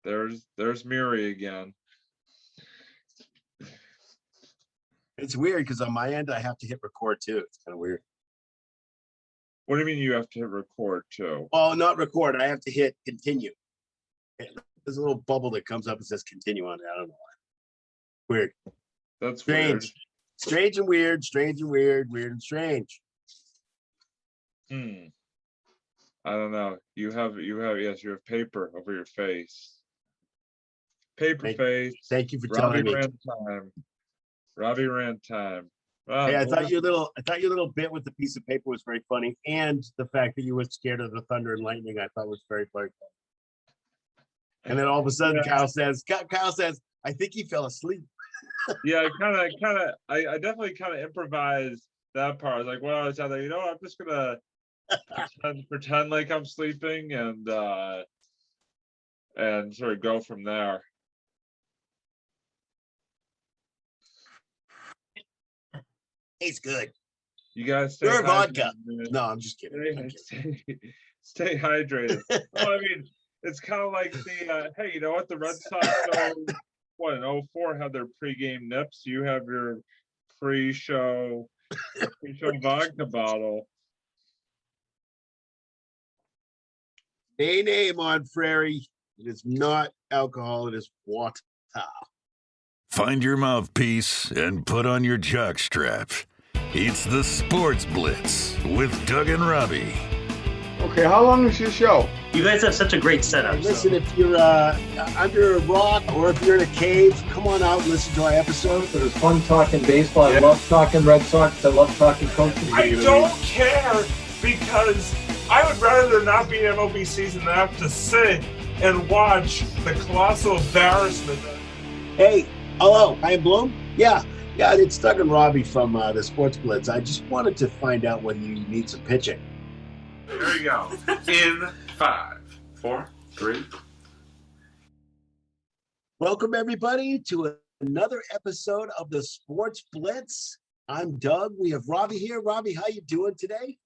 There's Miri again. It's weird because on my end I have to hit record too. It's kind of weird. What do you mean you have to hit record too? Well, not record. I have to hit continue. There's a little bubble that comes up and says continue on it. I don't know why. Weird. That's strange. weird. Strange and weird. Strange and weird. Weird and strange. I don't know. You have paper over your face. Paper face. Thank you for telling me. Robbie rant time. Wow, Hey, I thought your little bit with the piece of paper was very funny, and the fact that you were scared of the thunder and lightning, I thought was very funny. And then all of a sudden, Kyle says, "I think he fell asleep." Yeah, I definitely kind of improvised that part. I was like, well, I was out there, I'm just gonna pretend like I'm sleeping and sort of go from there. It's good. You guys stay hydrated, vodka. Man. No, I'm just kidding. Stay hydrated. Well, I mean, it's kind of like the hey, you know what? The Red Sox in 2004 had their pregame nips. You have your pre-show vodka bottle. Nay, Monfrere. It is not alcohol. It is water. Find your mouthpiece and put on your jock straps. It's the Sports Blitz with Doug and Robbie. Okay, how long is your show? You guys have such a great setup. Listen, if you're under a rock or if you're in a cave, come on out and listen to our episode. It was fun talking baseball. I love talking Red Sox. I love talking coaching. I don't care because I would rather there not be an MLB season than have to sit and watch the colossal embarrassment. Hey, hello, I am Bloom. Yeah, it's Doug and Robbie from the Sports Blitz. I just wanted to find out whether you need some pitching. There you go. In 5, 4, 3. Welcome, everybody, to another episode of the Sports Blitz. I'm Doug. We have Robbie here. Robbie, how you doing today?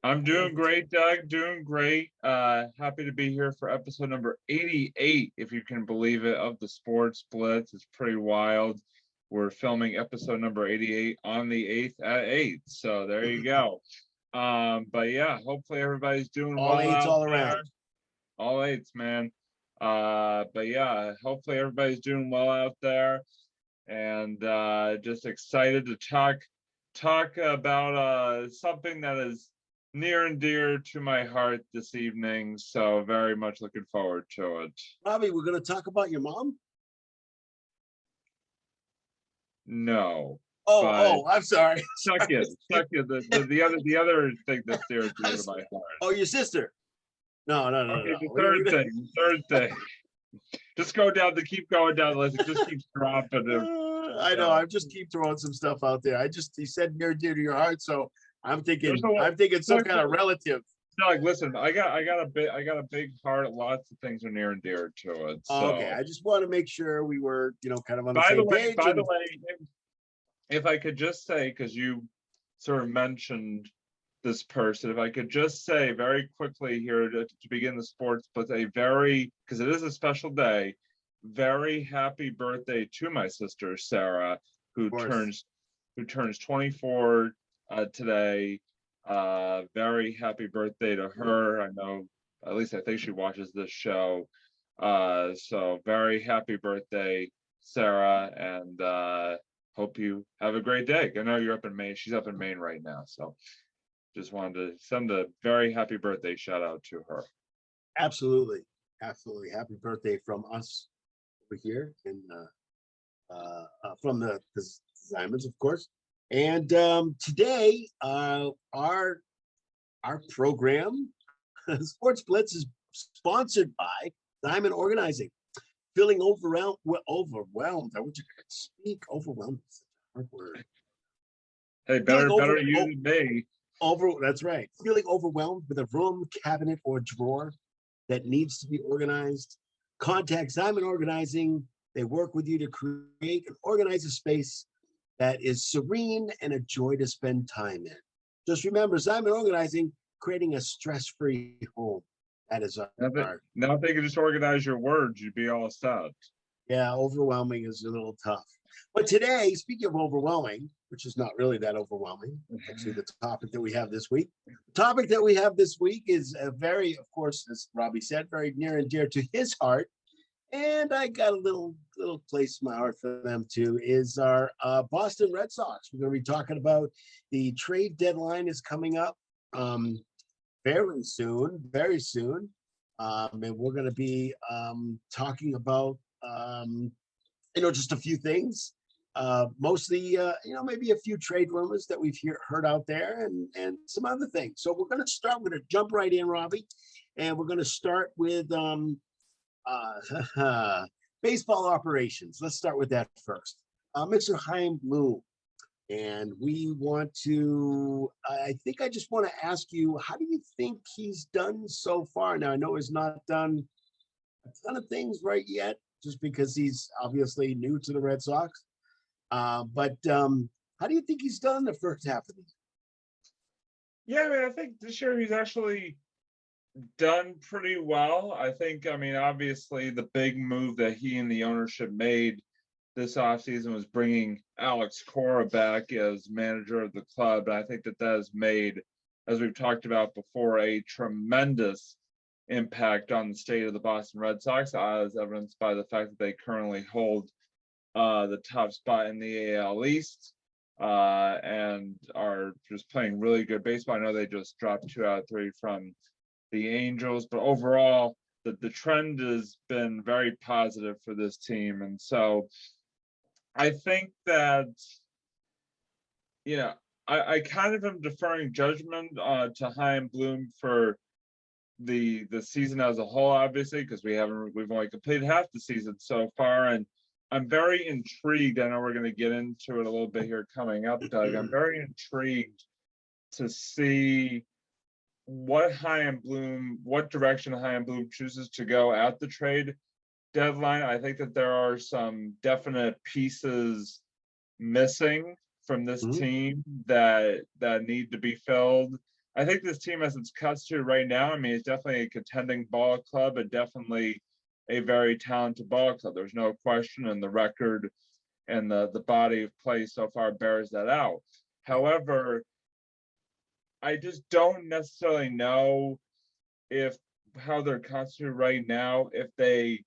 I'm doing great, Doug. Doing great. Happy to be here for episode number 88, if you can believe it, of the Sports Blitz. It's pretty wild. We're filming episode number 88 on the 8th at 8. So there you go. But yeah, hopefully everybody's doing all well. All 8s all around. All 8s, man. But yeah, hopefully everybody's doing well out there. And just excited to talk about something that is near and dear to my heart this evening, so very much looking forward to it. Robbie, we're going to talk about your mom? No. Oh, I'm sorry. Suck it. The other thing that's dear and dear to my heart. Oh, your sister? No. Okay, the third thing. Just keep going down the list. It just keeps dropping. I know. I just keep throwing some stuff out there. You said near and dear to your heart, so I'm thinking some kind of relative. Doug, listen, I got a big heart. Lots of things are near and dear to it. So. Okay, I just want to make sure we were, kind of on the same page. By the way, if I could just say, because you sort of mentioned this person, if I could just say very quickly here to begin the sports, but because it is a special day, very happy birthday to my sister Sarah, who turns 24 today. Very happy birthday to her. I know, at least I think she watches this show. So very happy birthday, Sarah, and hope you have a great day. I know you're up in Maine. She's up in Maine right now, so just wanted to send a very happy birthday shout out to her. Absolutely. Happy birthday from us over here, and from the Simons, of course. And today, our program, Sports Blitz, is sponsored by Diamond Organizing. Feeling overwhelmed. I wish I could speak. Overwhelmed is a hard word. Hey, better you than me. That's right. Feeling overwhelmed with a room, cabinet, or drawer that needs to be organized? Contact Diamond Organizing. They work with you to create and organize a space that is serene and a joy to spend time in. Just remember, Diamond Organizing, creating a stress-free home. That is Now if they could just organize your words, you'd be all set. yeah, overwhelming is a little tough. But today, speaking of overwhelming, which is not really that overwhelming, actually the topic that we have this week. The topic that we have this week is a very, of course, as Robbie said, very near and dear to his heart. And I got a little place in my heart for them too, is our Boston Red Sox. We're going to be talking about the trade deadline is coming up very soon. And we're going to be talking about, just a few things. Mostly, maybe a few trade rumors that we've heard out there and some other things. So we're going to jump right in, Robbie. And we're going to start with baseball operations. Let's start with that first. Mr. Chaim Bloom. And we want to, I think I just want to ask you, how do you think he's done so far? Now, I know he's not done a ton of things right yet, just because he's obviously new to the Red Sox. But how do you think he's done the first half of the year? Yeah, I mean, I think this year he's actually done pretty well. Obviously the big move that he and the ownership made this offseason was bringing Alex Cora back as manager of the club. And I think that has made, as we've talked about before, a tremendous impact on the state of the Boston Red Sox, as evidenced by the fact that they currently hold the top spot in the AL East and are just playing really good baseball. I know they just dropped 2 out of 3 from the Angels, but overall, the trend has been very positive for this team. And so I think that, I kind of am deferring judgment to Chaim Bloom for the season as a whole, obviously, because we've only completed half the season so far. And I'm very intrigued. I know we're going to get into it a little bit here coming up, Doug. I'm very intrigued to see what direction Chaim Bloom chooses to go at the trade deadline. I think that there are some definite pieces missing from this team that need to be filled. I think this team, as it's cuts to right now, it's definitely a contending ball club and definitely a very talented ball club. There's no question, and the record and the body of play so far bears that out. However, I just don't necessarily know how they're constituted right now, if they're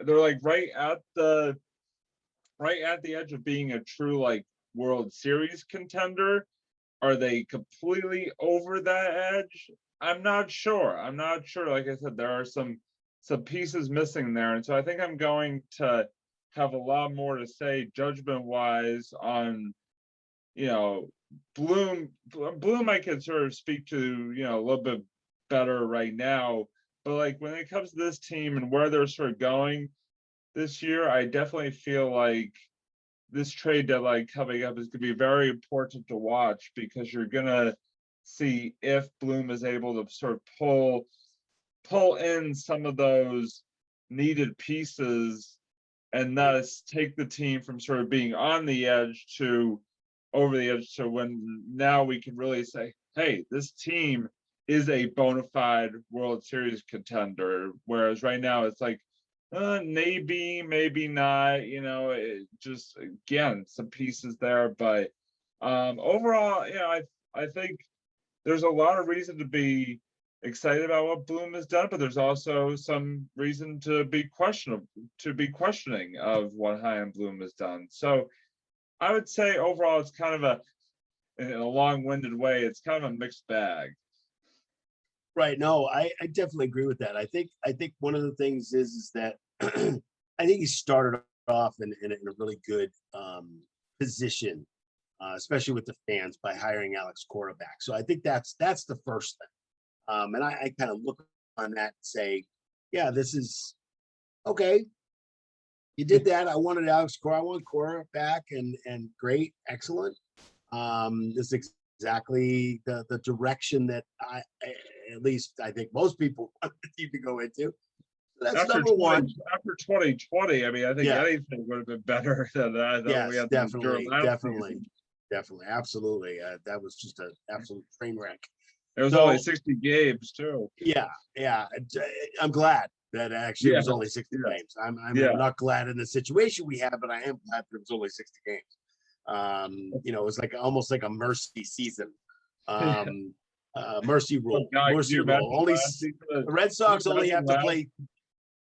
like right at the edge of being a true World Series contender. Are they completely over that edge? I'm not sure. Like I said, there are some pieces missing there. And so I think I'm going to have a lot more to say judgment wise on, Bloom, I can sort of speak to, a little bit better right now. But when it comes to this team and where they're sort of going this year, I definitely feel like this trade deadline coming up is going to be very important to watch, because you're going to see if Bloom is able to sort of pull in some of those needed pieces and thus take the team from sort of being on the edge to over the edge, so when now we can really say, hey, this team is a bona fide World Series contender. Whereas right now it's maybe not, just again, some pieces there. But overall, I think there's a lot of reason to be excited about what Bloom has done, but there's also some reason to be questioning of what Chaim Bloom has done. So I would say overall, it's kind of in a long-winded way, it's kind of a mixed bag. Right. No, I definitely agree with that. I think one of the things is that I think he started off in a really good position, especially with the fans, by hiring Alex Cora back. So I think that's the first thing. And I kind of look on that and say, yeah, this is okay. You did that. I wanted Alex Cora. I want Cora back, and great, excellent. This is exactly the direction that at least I think most people want the team to go into. So that's after number one. After 2020, I think anything would have been better than that. Yes, definitely, absolutely. That was just an absolute train wreck. It was So- only 60 games too. Yeah, I'm glad that actually it was only 60 yeah. games. I'm Yeah. not glad in the situation we had, but I am glad that it was only 60 games. It was like almost like a mercy season. Mercy rule. God, can Mercy you rule. imagine Only last season the as- Red Sox can you only have imagine to play.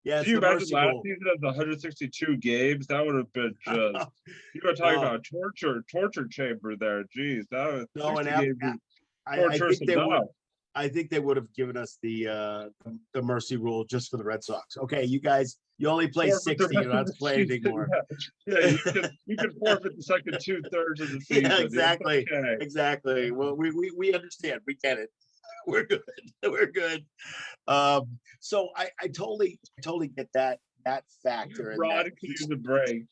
Yeah, Can it's you the imagine mercy last rule. season as 162 games? That would have been just. You were talking Oh. about torture chamber there. Jeez, that was No, 60 and games. is I torturous think they would. enough. I think they would have given us the mercy rule just for the Red Sox. Okay, you guys, you only play Forfeit the 60. You don't rest have of to the play anything season. more. Yeah, you can forfeit the second 2/3 of the season. Yeah, It's exactly. okay. Exactly. Well, we understand. We get it. We're good. We're good. So I totally get that factor. And Rod that could use a break.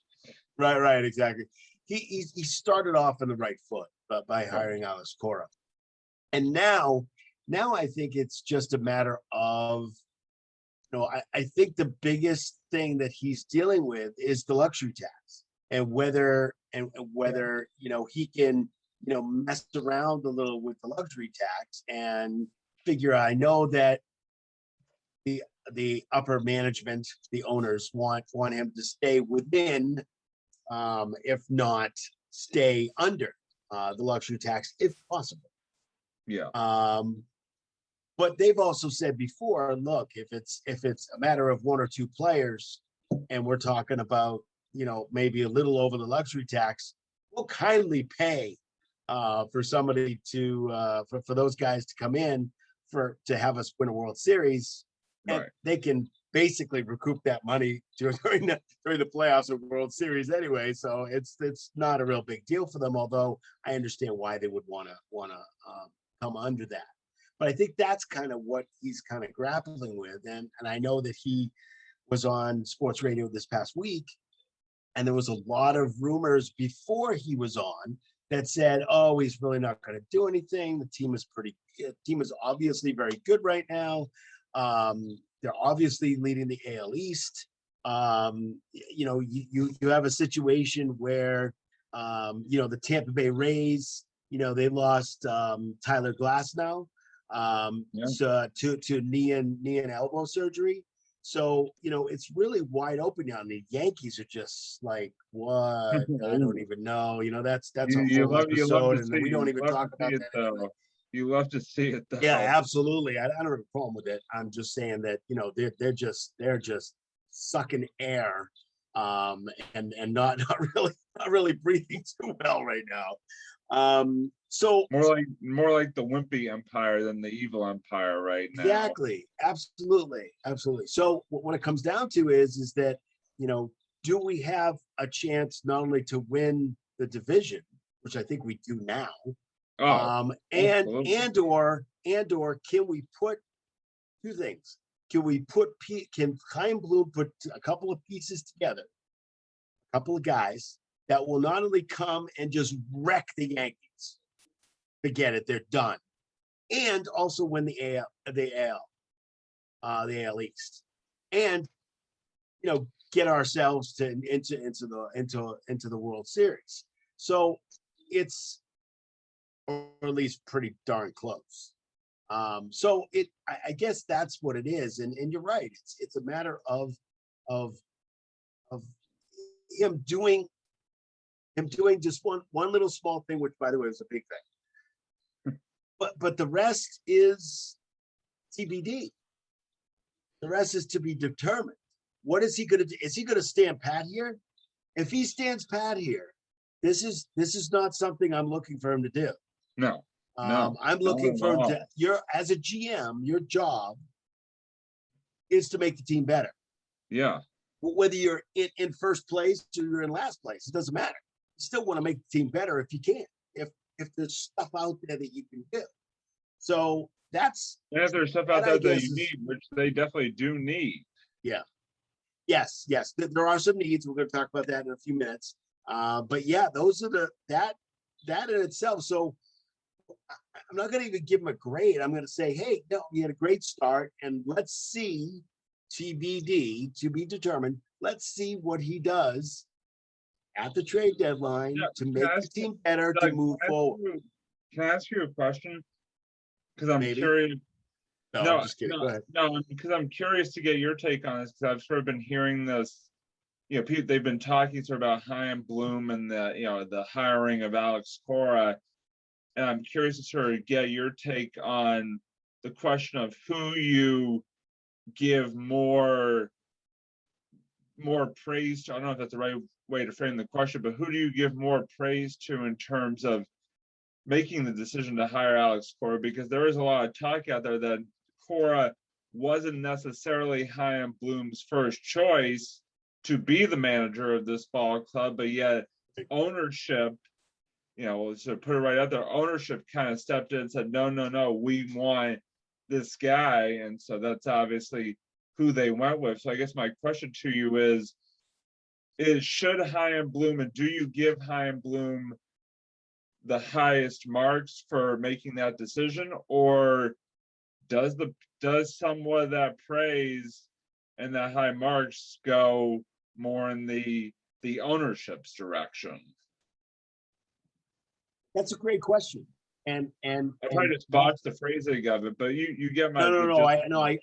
right, exactly. He started off on the right foot, but by hiring Alex Cora, and now I think it's just a matter of, I think the biggest thing that he's dealing with is the luxury tax, and whether he can mess around a little with the luxury tax and figure out. I know that the upper management, the owners want him to stay within, if not stay under the luxury tax if possible. Yeah. But they've also said before, look, if it's a matter of one or two players, and we're talking about maybe a little over the luxury tax, we'll kindly pay for somebody to for those guys to come in to have us win a World Series, and Right. they can basically recoup that money during the playoffs or World Series anyway. So it's not a real big deal for them. Although I understand why they would want to come under that. But I think that's kind of what he's kind of grappling with. And I know that he was on sports radio this past week, and there was a lot of rumors before he was on that said, oh, he's really not going to do anything. The team is obviously very good right now. They're obviously leading the AL East. You have a situation where, the Tampa Bay Rays, they lost Tyler Glass now. So to knee and elbow surgery. So, it's really wide open now. The Yankees are just like, what? I don't even know. That's a whole episode, and we don't even talk about that anyway. You love to see it though. Yeah, absolutely. I don't have a problem with it. I'm just saying that, they're just sucking air, and not really breathing too well right now. So more like the wimpy empire than the evil empire right now. exactly, absolutely. So what it comes down to is that, do we have a chance not only to win the division, which I think we do now, and or can we put two things? Can Chaim Bloom put a couple of pieces together, a couple of guys that will not only come and just wreck the Yankees, forget it, they're done, and also win the AL East, and get ourselves into the World Series. So it's, or at least pretty darn close. So I guess that's what it is, and you're right. It's a matter of him doing just one little small thing, which by the way was a big thing. But the rest is TBD. The rest is to be determined. What is he going to do? Is he going to stand pat here? If he stands pat here, this is not something I'm looking for him to do. No. I'm looking for him to. As a GM, your job is to make the team better. Yeah. Whether you're in first place or you're in last place, it doesn't matter. You still want to make the team better if you can. If there's stuff out there that you can do. So that's. And if there's stuff out there that you need, which they definitely do need. Yeah. Yes. There are some needs. We're going to talk about that in a few minutes. But yeah, those are that in itself. So I'm not going to even give him a grade. I'm going to say, hey, no, he had a great start, and let's see, TBD, to be determined. Let's see what he does at the trade deadline to make the team better, to move forward. Can I ask you a question? because I'm Maybe. curious. No, No, I'm just kidding. Go ahead. no, because I'm curious to get your take on this, because I've sort of been hearing this. People, they've been talking sort of about Chaim Bloom and the hiring of Alex Cora, and I'm curious to sort of get your take on the question of who you give more praise to. I don't know if that's the right way to frame the question, but who do you give more praise to in terms of making the decision to hire Alex Cora? Because there is a lot of talk out there that Cora wasn't necessarily Chaim Bloom's first choice to be the manager of this ball club, but yet ownership, so put it right out there, ownership kind of stepped in and said, no, we want this guy. And so that's obviously who they went with. So I guess my question to you is should Chaim Bloom, and do you give Chaim Bloom the highest marks for making that decision, or does somewhat of that praise and that high marks go more in the ownership's direction? That's a great question. And I probably just botched the phrasing of it, but you get my no. I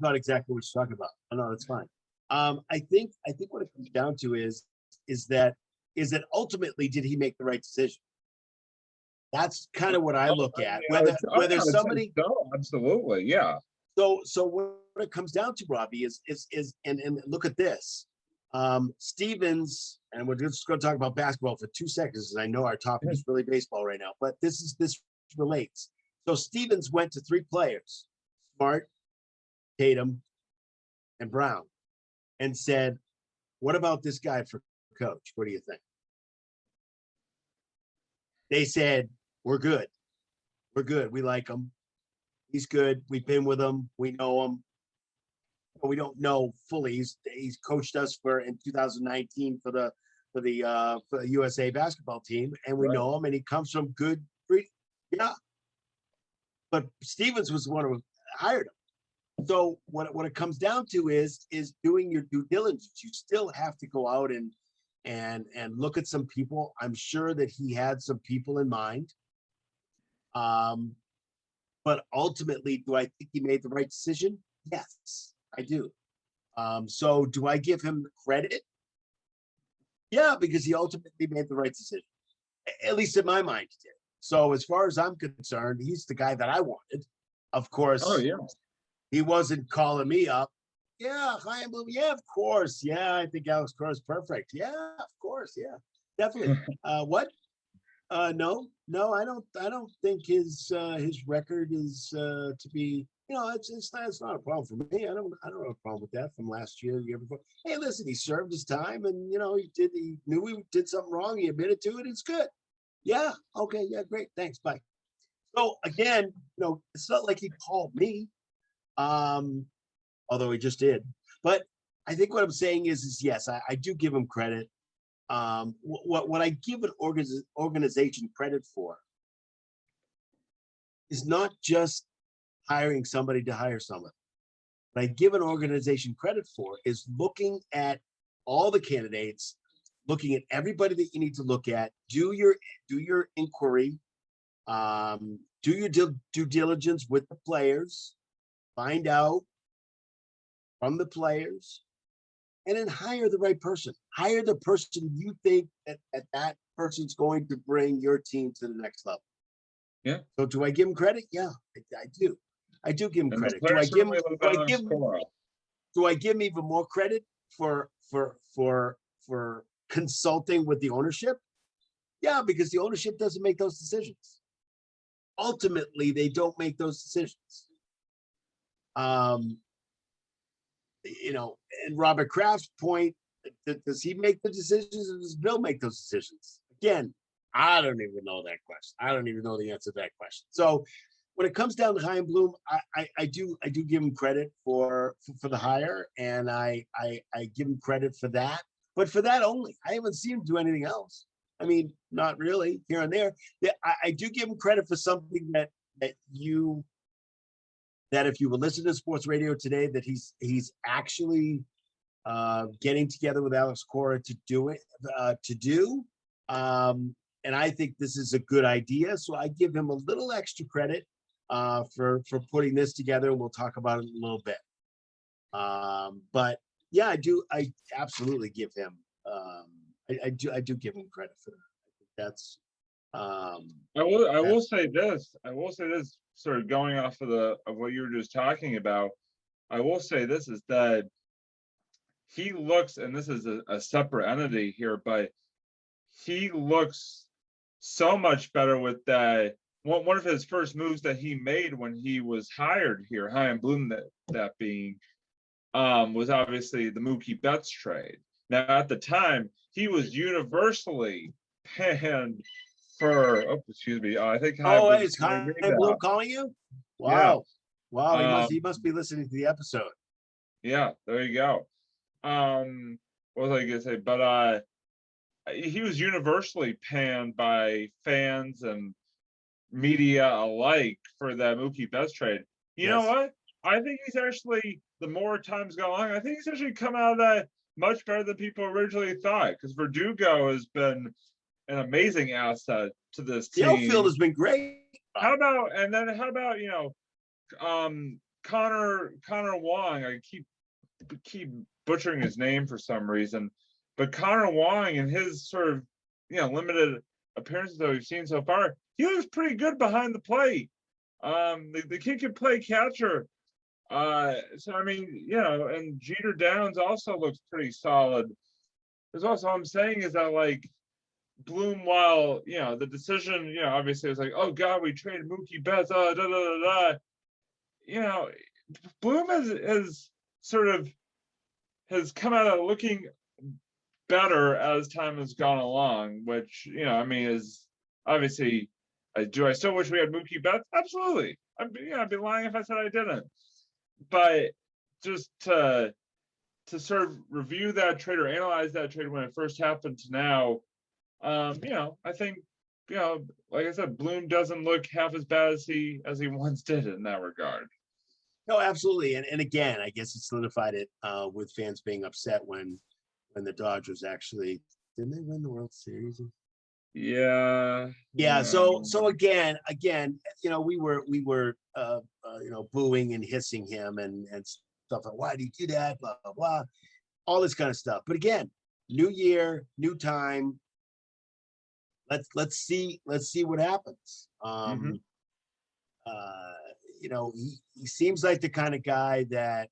got exactly what you're talking about. No, that's fine. I think what it comes down to is that ultimately, did he make the right decision? That's kind of what I look at. Whether somebody, absolutely, yeah. So what it comes down to, Robbie, is and look at this. Stevens, and we're just going to talk about basketball for 2 seconds, because I know our topic is really baseball right now, but this relates. So Stevens went to 3 players, Smart, Tatum, and Brown, and said, "What about this guy for coach? What do you think?" They said, "We're good. We're good. We like him. He's good. We've been with him. We know him. But we don't know fully. He's coached us in 2019 for the USA basketball team, and we know him, and he comes from good breed." Yeah. But Stevens was the one who hired him. So what it comes down to is doing your due diligence. You still have to go out and look at some people. I'm sure that he had some people in mind. But ultimately, do I think he made the right decision? Yes, I do. So do I give him credit? Yeah, because he ultimately made the right decision. At least in my mind, he did. So as far as I'm concerned, he's the guy that I wanted. Of course, he wasn't calling me up. Yeah, Chaim Bloom. Yeah, of course. Yeah, I think Alex Cora is perfect. Yeah, of course. Yeah, definitely. What? No, I don't think his record is to be. It's not a problem for me. I don't have a problem with that from last year, the year before. Hey, listen, he served his time, and he knew he did something wrong. He admitted to it. It's good. Yeah. Okay. Yeah. Great. Thanks. Bye. So again, it's not like he called me, although he just did. But I think what I'm saying is yes, I do give him credit. What I give an organization credit for is not just hiring somebody to hire someone. What I give an organization credit for is looking at all the candidates, looking at everybody that you need to look at, do your inquiry, do your due diligence with the players, find out from the players, and then hire the right person. Hire the person you think that person's going to bring your team to the next level. Yeah. So do I give him credit? Yeah, I do. I do give him credit. Do I give him even more credit for consulting with the ownership? Yeah, because the ownership doesn't make those decisions. Ultimately, they don't make those decisions. And Robert Kraft's point, does he make the decisions, or does Bill make those decisions? Again, I don't even know that question. I don't even know the answer to that question. So when it comes down to Chaim Bloom, I do give him credit for the hire, and I give him credit for that, but for that only. I haven't seen him do anything else. I mean, not really, here and there. I do give him credit for something that if you were listening to sports radio today, that he's actually getting together with Alex Cora to do it, and I think this is a good idea. So I give him a little extra credit for putting this together. We'll talk about it in a little bit. But yeah, I absolutely give him. I do give him credit for that. I think that's. I will say this. Sort of going off of what you were just talking about. I will say this is that he looks, and this is a separate entity here, but he looks so much better with that. One of his first moves that he made when he was hired here, Chaim Bloom, that being, was obviously the Mookie Betts trade. Now, at the time, he was universly panned for. Oh, excuse me. I think. It's Chaim Bloom calling you. Wow, yeah. Wow. He must be listening to the episode. Yeah, there you go. What was I gonna say? But he was universally panned by fans and media alike for that Mookie Betts trade. You know what? I think he's actually, the more time's gone along, I think he's actually come out of that much better than people originally thought. Because Verdugo has been an amazing asset to this team. The outfield has been great. How about Connor Wong? I keep butchering his name for some reason, but Connor Wong and his sort of limited appearances that we've seen so far, he was pretty good behind the plate. The kid can play catcher. So I mean, and Jeter Downs also looks pretty solid. There's also, I'm saying is that, like, Bloom, while the decision, obviously it was like, oh God, we traded Mookie Betts, Bloom has come out of looking better as time has gone along, which is obviously. Do I still wish we had Mookie Betts? Absolutely. I'd be lying if I said I didn't. But just to sort of review that trade or analyze that trade when it first happened to now, I think, like I said, Bloom doesn't look half as bad as he once did in that regard. No, absolutely. And again, I guess it solidified it with fans being upset when the Dodgers actually, didn't they win the World Series? Yeah. So again, we were booing and hissing him and stuff like, why do you do that? Blah, blah, blah, all this kind of stuff. But again, new year, new time. Let's see what happens. He seems like the kind of guy that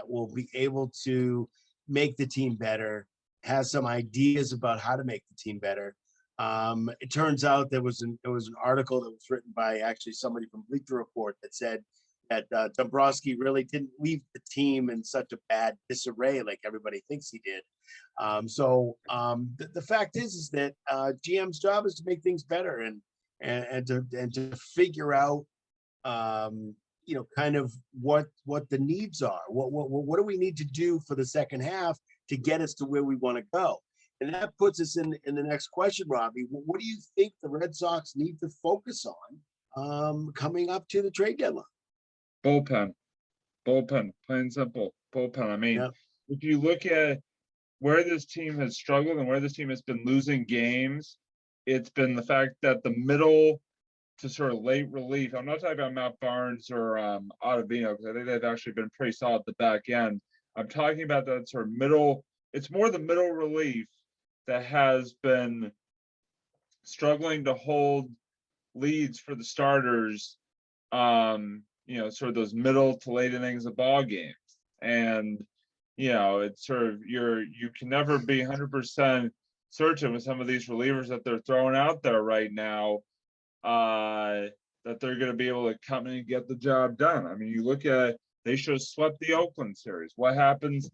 will be able to make the team better, has some ideas about how to make the team better. It turns out there was an article that was written by actually somebody from Bleacher Report that said that Dombrowski really didn't leave the team in such a bad disarray like everybody thinks he did. The fact is that GM's job is to make things better and to figure out kind of what the needs are. What do we need to do for the second half to get us to where we want to go? And that puts us in the next question, Robbie. What do you think the Red Sox need to focus on coming up to the trade deadline? Bullpen, plain and simple. Bullpen. I mean, if you look at where this team has struggled and where this team has been losing games, it's been the fact that the middle to sort of late relief. I'm not talking about Matt Barnes or Ottavino, because I think they've actually been pretty solid at the back end. I'm talking about that sort of middle. It's more the middle relief that has been struggling to hold leads for the starters, sort of those middle to late innings of ball games. And, it's sort of, you can never be 100% certain with some of these relievers that they're throwing out there right now, that they're going to be able to come in and get the job done. I mean, you look at, they should have swept the Oakland series. What happens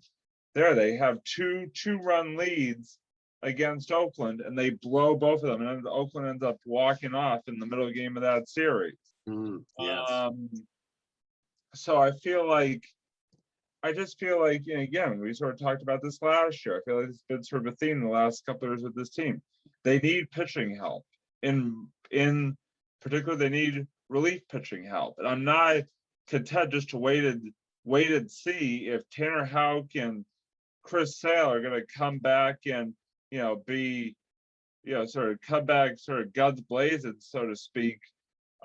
there? They have two-run leads against Oakland, and they blow both of them, and then Oakland ends up walking off in the middle game of that series. Yes. So I just feel like, again, we sort of talked about this last year. I feel like it's been sort of a theme the last couple of years with this team. They need pitching help. In particular, they need relief pitching help. And I'm not content just to wait and see if Tanner Houck and Chris Sale are going to come back and be sort of come back sort of guns blazing, so to speak,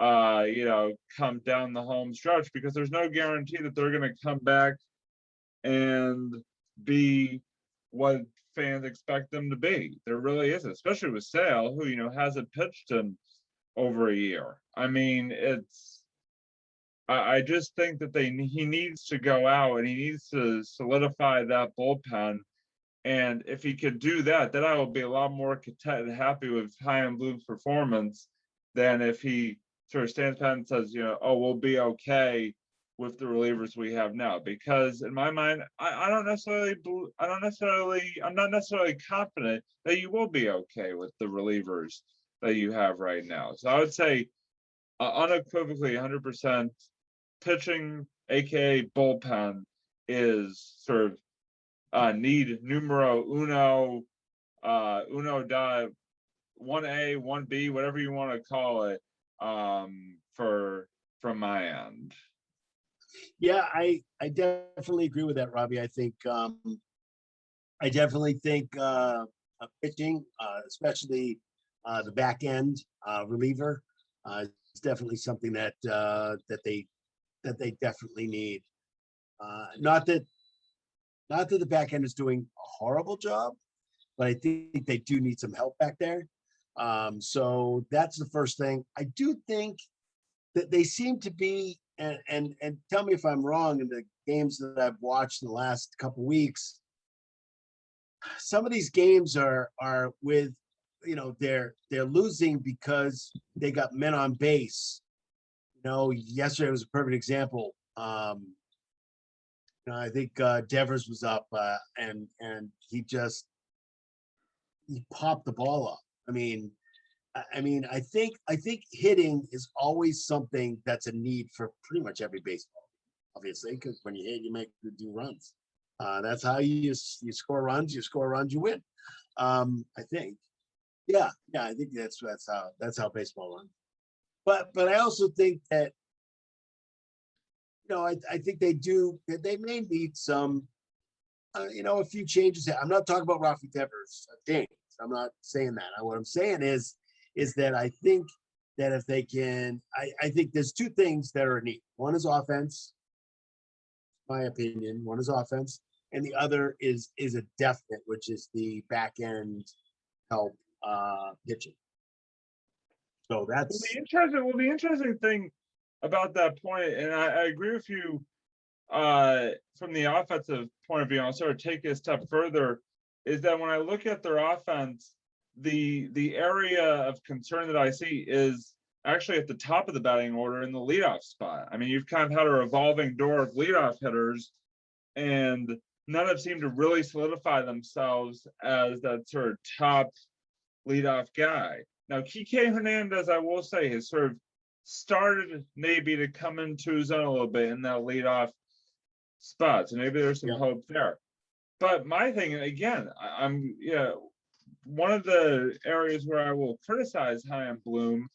come down the home stretch, because there's no guarantee that they're going to come back and be what fans expect them to be. There really isn't, especially with Sale, who, hasn't pitched in over a year. I mean, I just think that he needs to go out and he needs to solidify that bullpen. And if he could do that, then I will be a lot more content and happy with Chaim Bloom's performance than if he sort of stands pat and says, we'll be okay with the relievers we have now. Because in my mind, I'm not necessarily confident that you will be okay with the relievers that you have right now. So I would say unequivocally 100% pitching, aka bullpen, is sort of need numero uno, uno da 1A, 1B, whatever you want to call it, from my end. Yeah, I definitely agree with that, Robbie. I definitely think pitching, especially the back end reliever, is definitely something that they definitely need. Not that the back end is doing a horrible job, but I think they do need some help back there. So that's the first thing. I do think that they seem to be, and tell me if I'm wrong, in the games that I've watched in the last couple weeks, some of these games are with, they're losing because they got men on base. Yesterday was a perfect example. I think Devers was up and he popped the ball up. I think hitting is always something that's a need for pretty much every baseball, obviously, because when you hit, you do runs. That's how you score runs. You score runs, you win. I think, yeah. I think that's how baseball runs. But I also think that, I think they may need some, a few changes. I'm not talking about Rafi Devers things. I'm not saying that. What I'm saying is that I think that if they can, I think there's two things that are neat. One is offense, my opinion. One is offense, and the other is a definite, which is the back end help pitching. So that's the interesting thing about that point, and I agree with you from the offensive point of view. I'll sort of take it a step further, is that when I look at their offense, the area of concern that I see is actually at the top of the batting order in the leadoff spot. I mean, you've kind of had a revolving door of leadoff hitters, and none have seemed to really solidify themselves as that sort of top leadoff guy. Now, Kike Hernandez, I will say, has sort of started maybe to come into his own a little bit in that leadoff spot. So maybe there's some hope there. But my thing, again, I'm one of the areas where I will criticize Chaim Bloom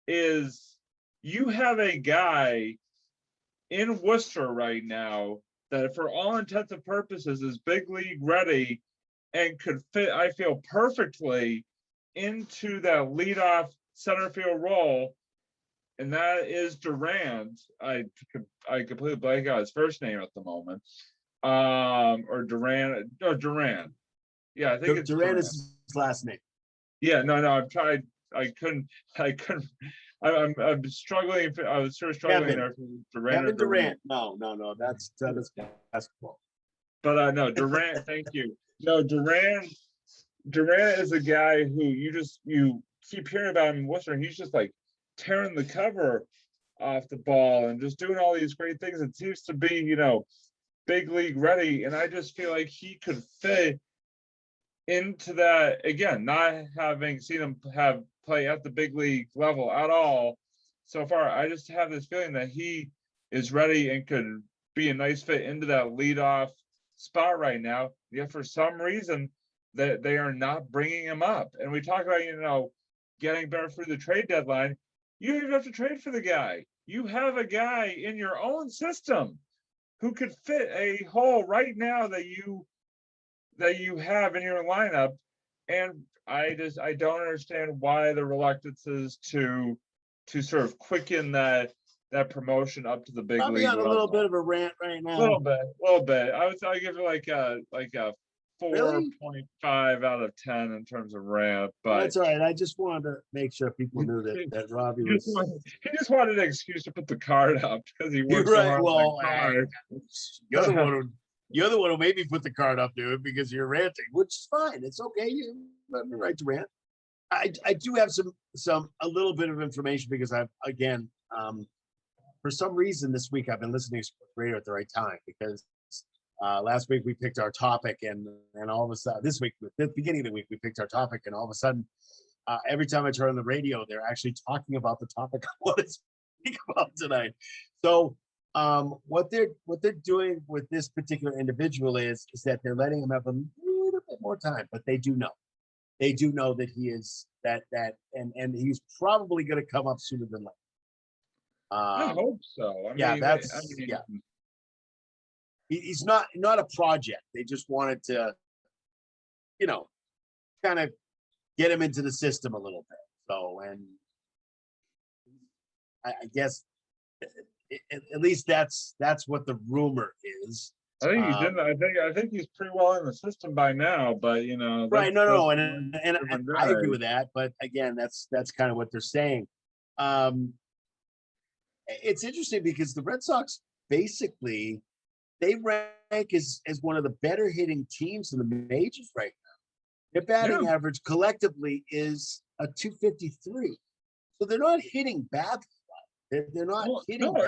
is you have a guy in Worcester right now that, for all intents and purposes, is big league ready and could fit, I feel, perfectly into that leadoff center field role, and that is Durant. I completely blank out his first name at the moment. Or Durant. No, Durant. Yeah, I think it's Durant is his last name. Yeah, no, I've tried. I couldn't. I'm struggling. I was sort of struggling there. Kevin Durant. No, that's basketball. But no, Durant. Thank you. No, Durant is a guy who you keep hearing about him in Worcester, and he's just like tearing the cover off the ball and just doing all these great things. It seems to be, big league ready, and I just feel like he could fit into that. Again, not having seen him play at the big league level at all so far, I just have this feeling that he is ready and could be a nice fit into that leadoff spot right now. Yet for some reason that they are not bringing him up. And we talk about, getting better through the trade deadline. You don't even have to trade for the guy. You have a guy in your own system who could fit a hole right now that you have in your lineup. And I don't understand why the reluctance is to to sort of quicken that promotion up to the big Probably league on a level. little bit of a rant right A now. little bit. I give it like a 4.5 out of 10 in terms of rant, but That's all right. I just wanted to make sure people knew that Robbie he just was. wanted an excuse to put the card up because he You're worked so right. hard Well, on that card. you're the one who made me put the card up, dude, because you're ranting, which is fine. It's okay. You have the right to rant. I do have a little bit of information because I've again for some reason this week I've been listening to sports radio at the right time because last week we picked our topic and all of a sudden this week at the beginning of the week we picked our topic and all of a sudden every time I turn on the radio they're actually talking about the topic I want to speak about tonight. So what they're doing with this particular individual is that they're letting him have a little bit more time, but they do know that he is that and he's probably going to come up sooner than later. I hope so. He's not a project. They just wanted to, kind of get him into the system a little bit. So, and I guess at least that's what the rumor is. I think he didn't. I think he's pretty well in the system by now. But right? No, and I agree with that. But again, that's kind of what they're saying. It's interesting because the Red Sox basically they rank as one of the better hitting teams in the majors right now. Their batting average collectively is a 253, so they're not hitting badly. They're not hitting. No.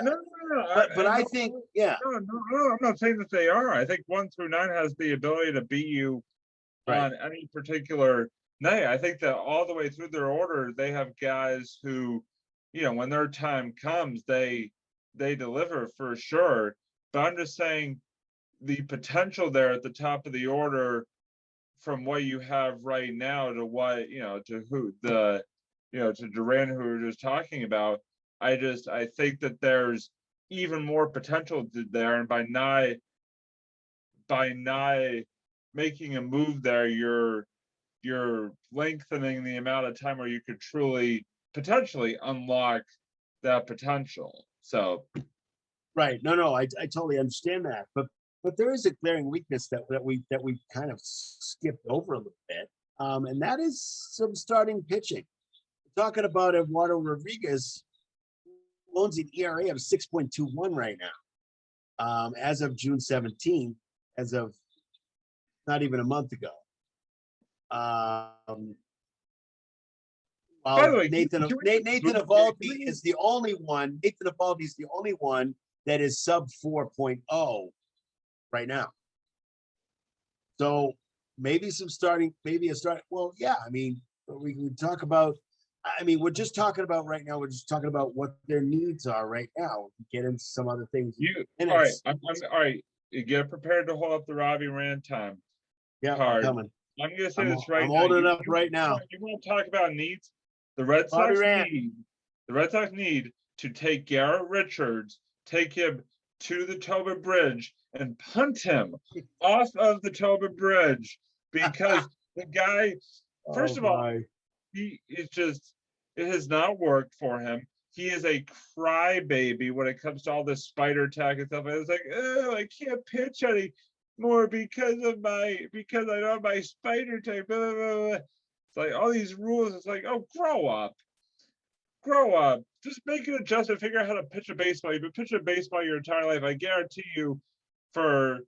But I think, No, I'm not saying that they are. I think 1 through 9 has the ability to beat you on any particular night. I think that all the way through their order, they have guys who, when their time comes, they deliver for sure. But I'm just saying the potential there at the top of the order from what you have right now to what, to who to Duran, who we were just talking about. I think that there's even more potential there, and by not making a move there, you're lengthening the amount of time where you could truly potentially unlock that potential. So, right, no, I totally understand that, but there is a glaring weakness that we kind of skipped over a little bit, and that is some starting pitching. We're talking about Eduardo Rodriguez. Owns an ERA of 6.21 right now, as of June 17th, as of not even a month ago. By the way, Nathan Eovaldi is the only one. Nathan Eovaldi is the only one that is sub 4.0 right now. So maybe a start. Well, yeah. I mean, we can talk about. I mean, we're just talking about right now. We're just talking about what their needs are right now. We get into some other things. All right. I'm all right. You get prepared to hold up the Robbie Rand time. Yeah, card. I'm coming. I'm going to say this right now. I'm holding up right now. You want to talk about needs? The Red Sox need to take Garrett Richards, take him to the Tobin Bridge, and punt him off of the Tobin Bridge because the guy. First of all, it has not worked for him. He is a crybaby when it comes to all this spider attack and stuff. It's like, oh, I can't pitch anymore because I don't have my spider attack. Blah, blah, blah. It's like all these rules. It's like, oh, grow up. Just make an adjustment. Figure out how to pitch a baseball. You've been pitching a baseball your entire life. I guarantee you, for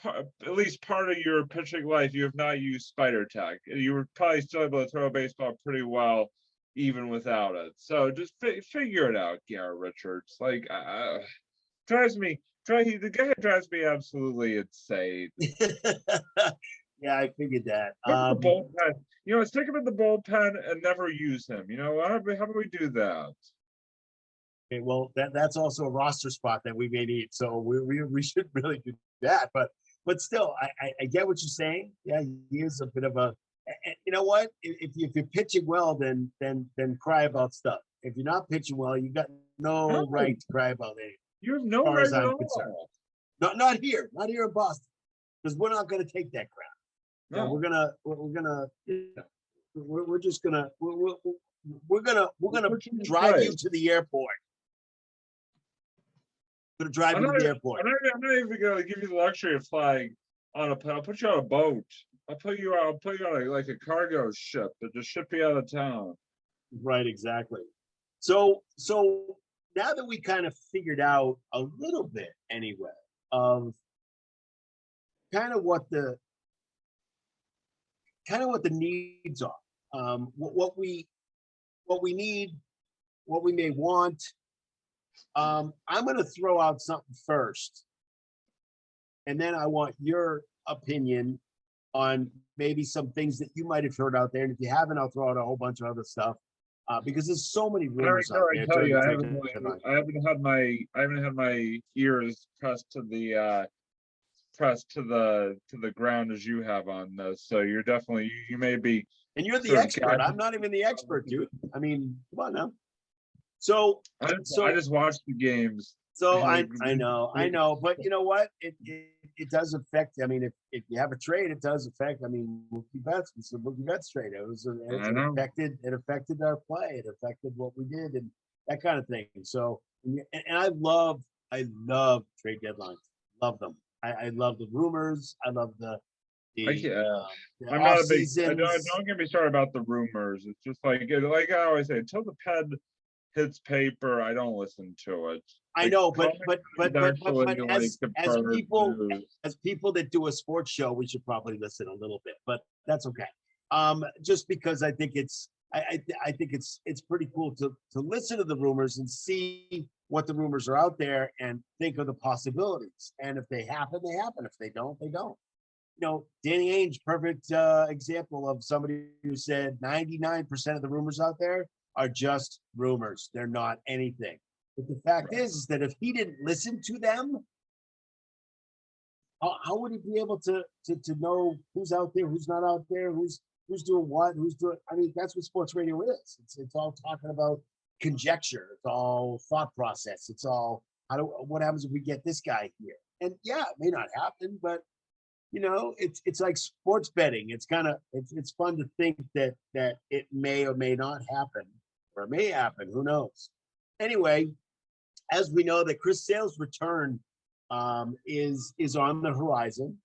at least part of your pitching life, you have not used spider attack. You were probably still able to throw a baseball pretty well even without it. So just figure it out, Garrett Richards. Like, the guy drives me absolutely insane. Yeah, I figured that. The bullpen. Stick him in the bullpen and never use him. How do we do that? Okay, well, that's also a roster spot that we may need. So we should really do that. But still, I get what you're saying. Yeah, he is a bit of a. And you know what? If you're pitching well, then cry about stuff. If you're not pitching well, you got no right to cry about anything. You have no right at all. Not here in Boston, because we're not going to take that crap. No, we're just gonna. we're gonna What you drive say? you to the airport. Gonna drive I'm you to not, the airport. I'm not even gonna give you the luxury of flying on a. I'll put you on a boat. I'll put you on like a cargo ship that just ship you out of town. Right, exactly. So now that we kind of figured out a little bit anyway of kind of what the needs are, what we need, what we may want. I'm going to throw out something first, and then I want your opinion on maybe some things that you might have heard out there. And if you haven't, I'll throw out a whole bunch of other stuff because there's so many rumors out there. Tell you, I during the deadline. haven't had my ears pressed to the ground as you have on this. So you're definitely you may be. And you're the sort of expert. guided. I'm not even the expert, dude. I mean, come on now. So I just watched the games. So I know, but you know what? It does affect. I mean, if you have a trade, it does affect. I mean, Mookie Betts, it's a Mookie Betts trade. It affected our play. It affected what we did and that kind of thing. So, and I love trade deadlines. Love them. I love the rumors. I love the I'm not a big. Don't get me started about the rumors. It's just like I always say, until the pen hits paper, I don't listen to it. I know, but as people that do a sports show, we should probably listen a little bit, but that's okay. Just because I think it's pretty cool to listen to the rumors and see what the rumors are out there and think of the possibilities. And if they happen, they happen. If they don't, they don't. You know, Danny Ainge, perfect example of somebody who said 99% of the rumors out there are just rumors. They're not anything. But the fact is that if he didn't listen to them, how would he be able to know who's out there, who's not out there, who's doing what, who's doing? I mean, that's what sports radio is. It's all talking about conjecture. It's all thought process. It's all what happens if we get this guy here? And yeah, it may not happen, but you know, it's like sports betting. It's kind of it's fun to think that it may or may not happen, or it may happen. Who knows? Anyway, as we know that Chris Sale's return is on the horizon.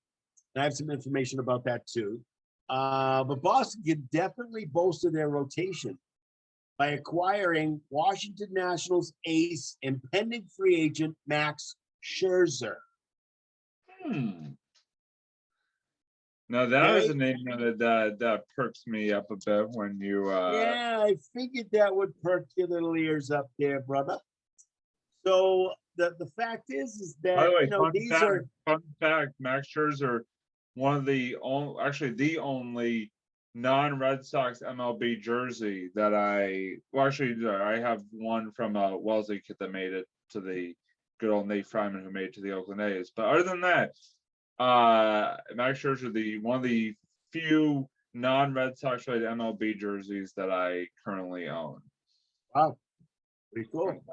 And I have some information about that too. But Boston can definitely bolster their rotation by acquiring Washington Nationals ace and pending free agent Max Scherzer. Now that is a name that perks me up a bit when you. Yeah, I figured that would perk your little ears up there, brother. So the fact is that by the way, fun fact. Max Scherzer, one of the only non-Red Sox MLB jersey that I have one from a Wellesley kid that made it to the good old Nate Fryman who made it to the Oakland A's. But other than that, Max Scherzer, one of the few non-Red Sox related MLB jerseys that I currently own. Wow, pretty cool.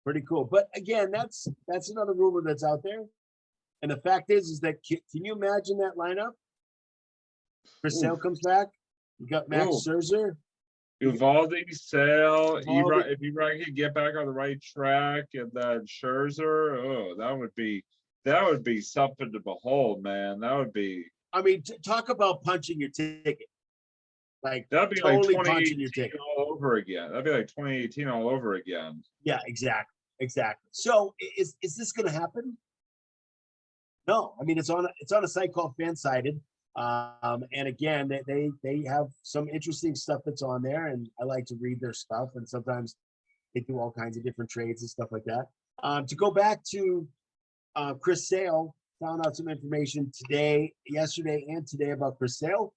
Pretty cool. But again, that's another rumor that's out there. And the fact is that can you imagine that lineup? Chris Sale comes back. You got Max Scherzer. Uvalde, Sale, if Erod could get back on the right track, and then Scherzer, that would be something to behold, man. That would be. I mean, talk about punching your ticket. Like that'd be totally like punching your ticket all over again. That'd be like 2018 all over again. Yeah, exactly. So is this going to happen? No, I mean it's on a site called Fansided, and again they have some interesting stuff that's on there, and I like to read their stuff, and sometimes they do all kinds of different trades and stuff like that. To go back to Chris Sale, found out some information yesterday and today about Chris Sale.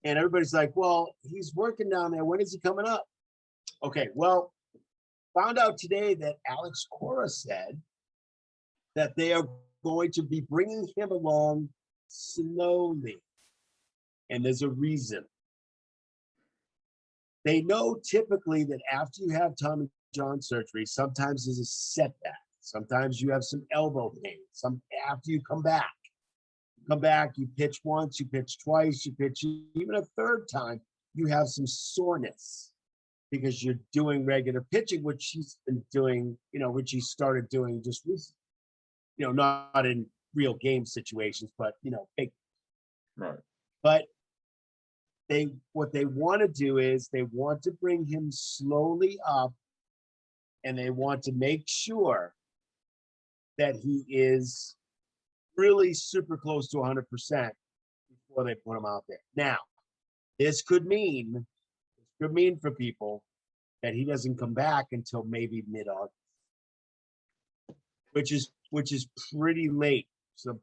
And everybody's like, well, he's working down there. When is he coming up? Okay, well, found out today that Alex Cora said that they are going to be bringing him along slowly. And there's a reason. They know typically that after you have Tommy John surgery, sometimes there's a setback. Sometimes you have some elbow pain. After you come back, you pitch once, you pitch twice, you pitch even a third time. you have some soreness because you're doing regular pitching, which he's been doing, which he started doing just recently, not in real game situations, but, big. Right. But what they want to do is they want to bring him slowly up, and they want to make sure that he is really super close to 100% before they put him out there. Now, this could mean for people that he doesn't come back until maybe mid-August, which is pretty late. So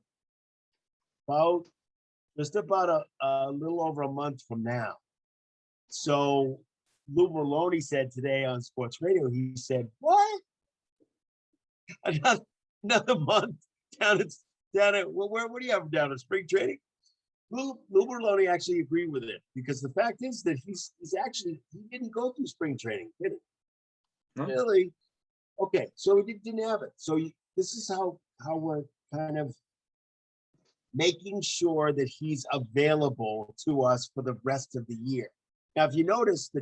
just about a little over a month from now. So Lou Merlone said today on sports radio, he said, "What? Another month down at what do you have down at spring training?" Lou Merlone actually agreed with it, because the fact is that he didn't go through spring training, did he? No. Really? Okay, so he didn't have it. So this is how we're kind of making sure that he's available to us for the rest of the year. Now, if you notice, the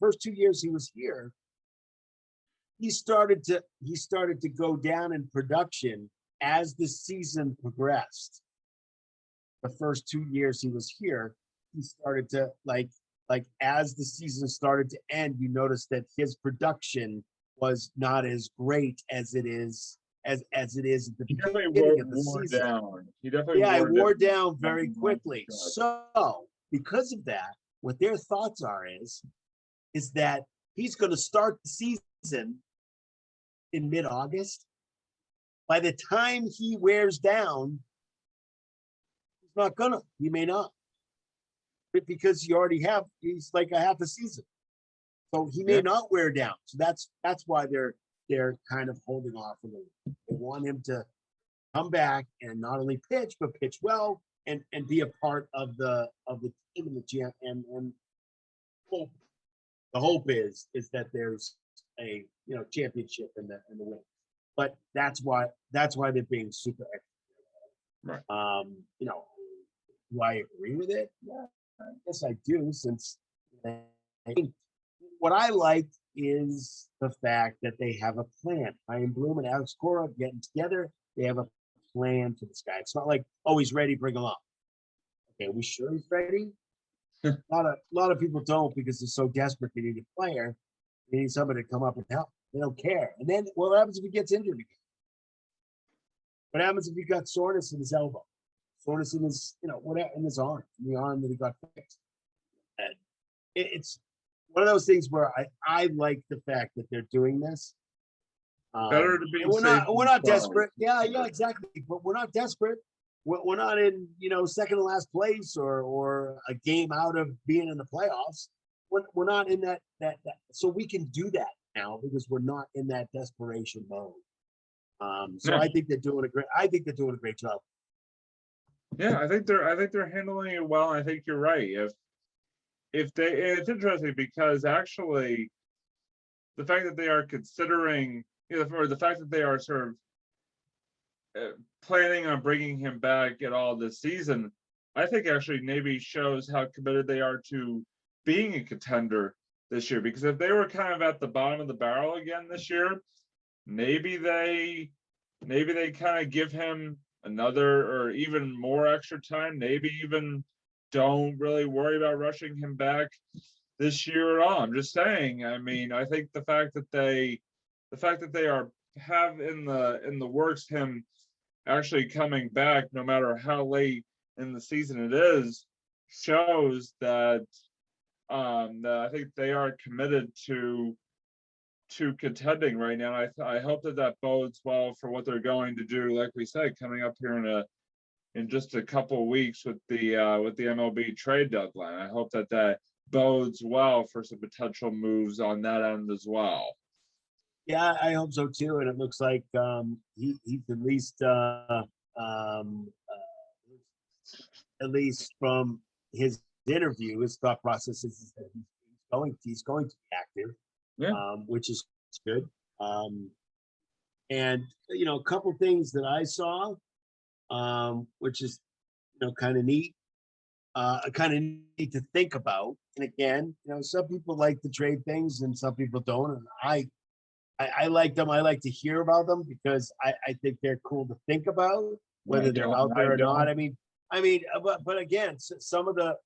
first 2 years he was here, he started to go down in production as the season progressed. The first 2 years he was here, he started to like as the season started to end, you notice that his production was not as great as it is at the beginning of the season. Down. He definitely it wore down very down. quickly. So because of that, what their thoughts are is that he's going to start the season in mid-August. By the time he wears down, he's not gonna. He may not, but because he's like a half a season, so he may not wear down. So that's why they're kind of holding off a little. They want him to come back and not only pitch but pitch well and be a part of the team and the GM and hope. The hope is that there's a championship in the win. But that's why they're being super extra. Right. Do I agree with it? Yeah, I guess I do, since I think what I like is the fact that they have a plan. Ryan Bloom and Alex Cora getting together. They have a plan for this guy. It's not like, oh, he's ready, bring him up. Okay, are we sure he's ready? A lot of people don't, because they're so desperate. They need a player. They need somebody to come up and help. They don't care. And then what happens if he gets injured again? What happens if he got soreness in his elbow? Soreness in his, whatever, in his arm, in the arm that he got fixed. And it's one of those things where I like the fact that they're doing this. Better to be we're not desperate. Yeah, exactly. But we're not desperate. We're not in, second to last place or a game out of being in the playoffs. We're not in that. So we can do that now because we're not in that desperation mode. I think they're doing a great job. Yeah, I think they're handling it well. I think you're right. It's interesting because actually the fact that they are considering, or the fact that they are sort of planning on bringing him back at all this season, I think actually maybe shows how committed they are to being a contender this year. Because if they were kind of at the bottom of the barrel again this year, maybe they kind of give him another or even more extra time, maybe even don't really worry about rushing him back this year at all. I'm just saying, I mean, I think the fact that they have in the works him actually coming back, no matter how late in the season it is, shows that I think they are committed to contending right now. I hope that bodes well for what they're going to do. Like we said, coming up here in just a couple of weeks with the MLB trade deadline. I hope that bodes well for some potential moves on that end as well. Yeah, I hope so too. And it looks like he's at least from his interview, his thought process is that he's going to be active. Yeah. Which is good. And a couple things that I saw, which is kind of neat. kind of need to think about. And again, some people like to trade things and some people don't. And I like them. I like to hear about them because I think they're cool to think about, whether they're out there or not. But again, some of the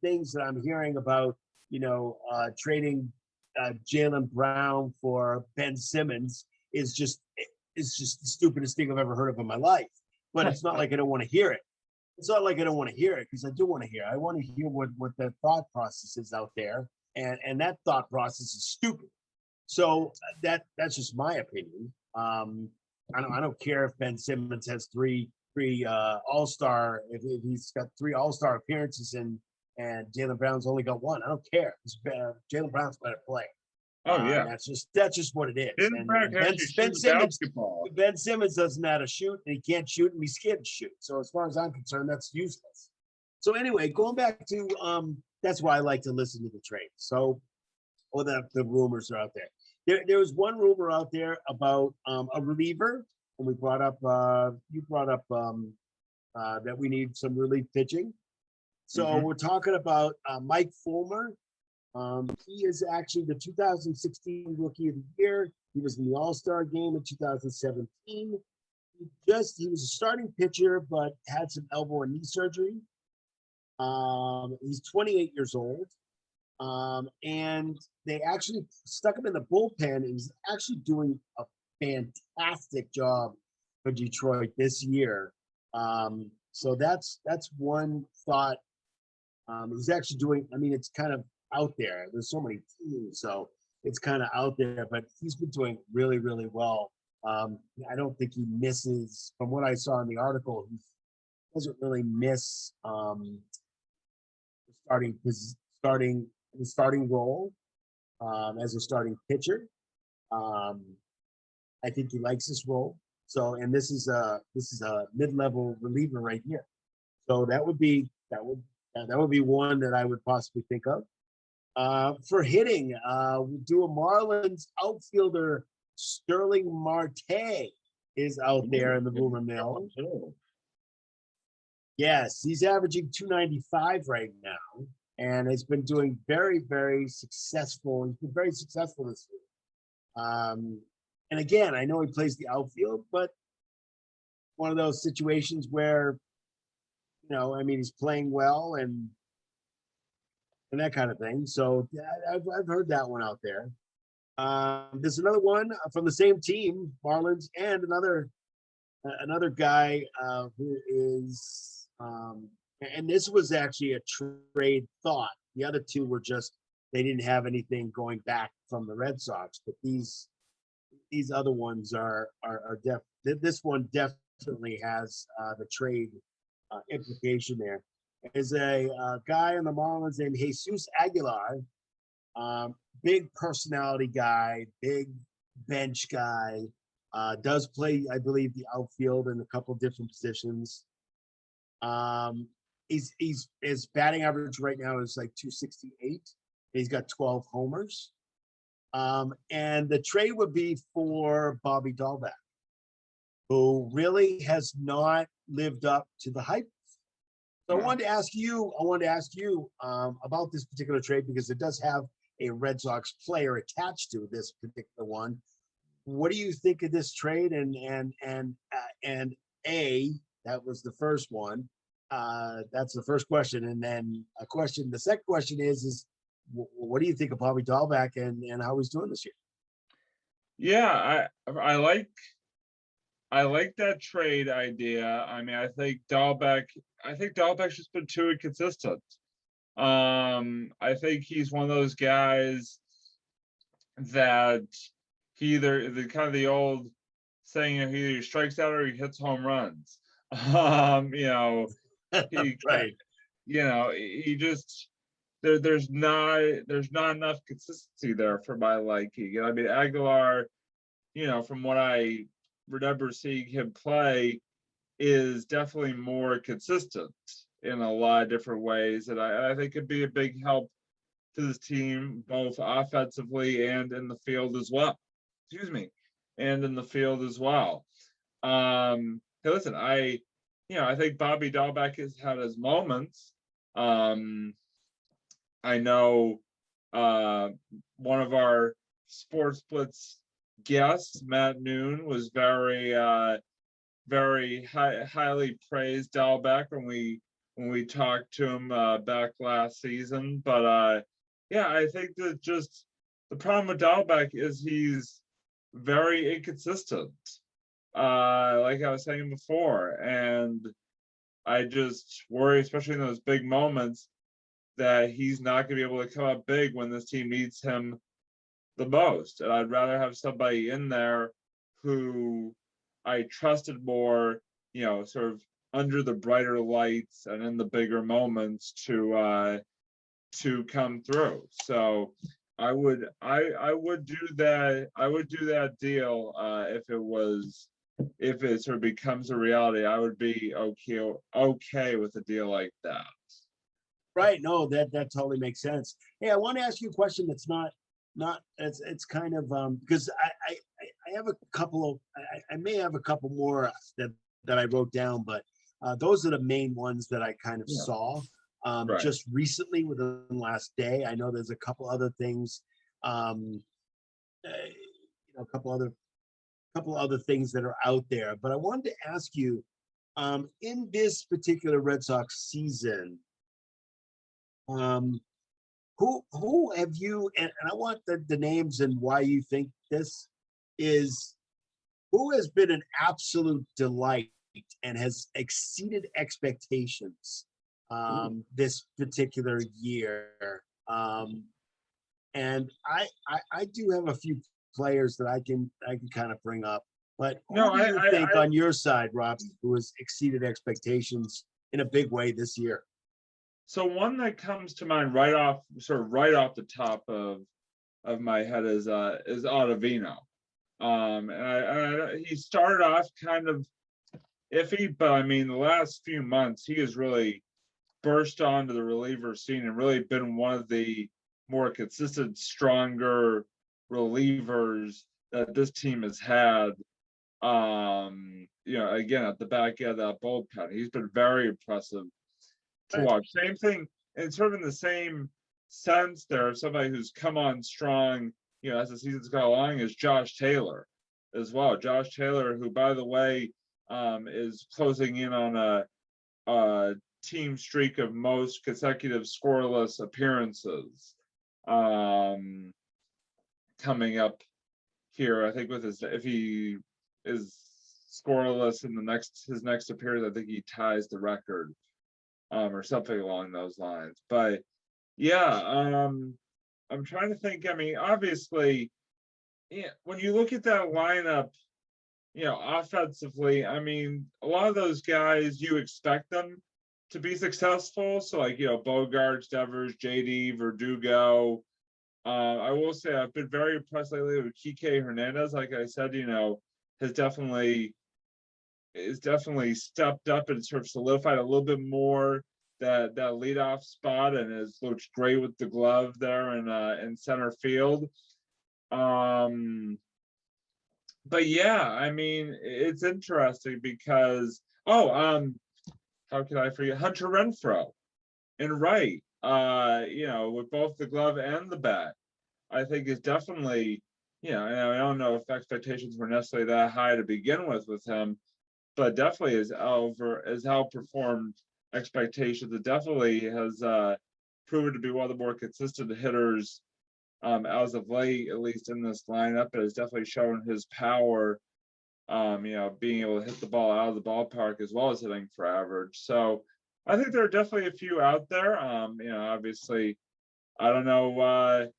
things that I'm hearing about, trading Jaylen Brown for Ben Simmons is just the stupidest thing I've ever heard of in my life. But it's not like I don't want to hear it. It's not like I don't want to hear it, because I do want to hear. I want to hear what the thought process is out there, and that thought process is stupid. So that's just my opinion. I don't care if Ben Simmons has three All-Star, if he's got 3 All-Star appearances and Jaylen Brown's only got 1. I don't care. Jaylen Brown's a better player. Oh yeah, that's just what it is. And Ben Simmons doesn't know how to shoot, and he can't shoot, and he's scared to shoot. So as far as I'm concerned, that's useless. So anyway, going back to that's why I like to listen to the trade. So, or the rumors are out there. There was one rumor out there about a reliever, and you brought up that we need some relief pitching. So we're talking about Mike Fulmer. He is actually the 2016 Rookie of the Year. He was in the All-Star game in 2017. He was a starting pitcher, but had some elbow and knee surgery. He's 28 years old. And they actually stuck him in the bullpen. And he's actually doing a fantastic job for Detroit this year. So that's one thought. He's actually doing, it's kind of out there. There's so many teams, so it's kind of out there, but he's been doing really, really well. I don't think he misses, from what I saw in the article, he doesn't really miss the starting role as a starting pitcher. I think he likes this role. So, and this is a mid-level reliever right here. So that would be one that I would possibly think of. For hitting, we'll do a Marlins outfielder. Sterling Marte is out there in the rumor mill. Yes, he's averaging 295 right now, and has been doing very, very successful. He's been very successful this year. And again, I know he plays the outfield, but one of those situations where, he's playing well and that kind of thing. So I've heard that one out there. There's another one from the same team, Marlins, and another guy who is, and this was actually a trade thought. The other two were just, they didn't have anything going back from the Red Sox, but these other ones are this one definitely has the trade implication there. Is a guy on the Marlins named Jesus Aguilar, big personality guy, big bench guy, does play, I believe, the outfield in a couple different positions. His batting average right now is like 268. He's got 12 homers. And the trade would be for Bobby Dahlbeck, who really has not lived up to the hype. So I wanted to ask you about this particular trade, because it does have a Red Sox player attached to this particular one. What do you think of this trade? And that was the first one. That's the first question. And then the second question is what do you think of Bobby Dahlbeck and how he's doing this year? Yeah, I like that trade idea. I think Dahlbeck's just been too inconsistent. I think he's one of those guys that he the old saying, he either strikes out or he hits home runs. Right. He just there's not enough consistency there for my liking. Aguilar, from what I remember seeing him play, is definitely more consistent in a lot of different ways, and I think could be a big help to this team, both offensively and in the field as well. Hey, listen, I think Bobby Dahlbeck has had his moments. I know one of our Sports Blitz guests, Matt Noon, was very highly praised Dahlbeck when we talked to him back last season. But I think that just the problem with Dahlbeck is he's very inconsistent. Like I was saying before, and I just worry, especially in those big moments, that he's not going to be able to come up big when this team needs him the most. And I'd rather have somebody in there who I trusted more, sort of under the brighter lights and in the bigger moments to come through. So I would do that. I would do that deal if it sort of becomes a reality. I would be okay with a deal like that. Right. No, that totally makes sense. Hey, I want to ask you a question that's not it's kind of because I have a couple of I may have a couple more that I wrote down, but those are the main ones that I kind of saw Right. just recently within the last day. I know there's a couple other things, a couple other things that are out there, but I wanted to ask you, in this particular Red Sox season, who have you, and I want the names and why you think this is, who has been an absolute delight and has exceeded expectations this particular year? And I do have a few players that I can kind of bring up, but who do you think on your side, Rob, who has exceeded expectations in a big way this year? So one that comes to mind right off the top of my head is Ottavino. And he started off kind of iffy, but I mean the last few months he has really burst onto the reliever scene and really been one of the more consistent, stronger relievers that this team has had. Again at the back end of that bullpen, he's been very impressive to watch. Same thing, and sort of in the same sense, there somebody who's come on strong, as the season's gone along, is Josh Taylor as well. Josh Taylor, who, by the way, is closing in on a team streak of most consecutive scoreless appearances coming up here. I think if he is scoreless in his next appearance, I think he ties the record. Or something along those lines. But I'm trying to think. I mean, obviously, when you look at that lineup, offensively, I mean, a lot of those guys, you expect them to be successful. So like, Bogarts, Devers, JD, Verdugo. I will say I've been very impressed lately with Kike Hernandez. Like I said, has definitely stepped up and sort of solidified a little bit more that leadoff spot, and has looked great with the glove there in center field. But I mean, it's interesting because how could I forget Hunter Renfroe in right? With both the glove and the bat, I think is definitely, and I don't know if expectations were necessarily that high to begin with him, but definitely has outperformed expectations. It definitely has proven to be one of the more consistent hitters as of late, at least in this lineup. It has definitely shown his power, being able to hit the ball out of the ballpark as well as hitting for average. So I think there are definitely a few out there. Obviously, I don't know, what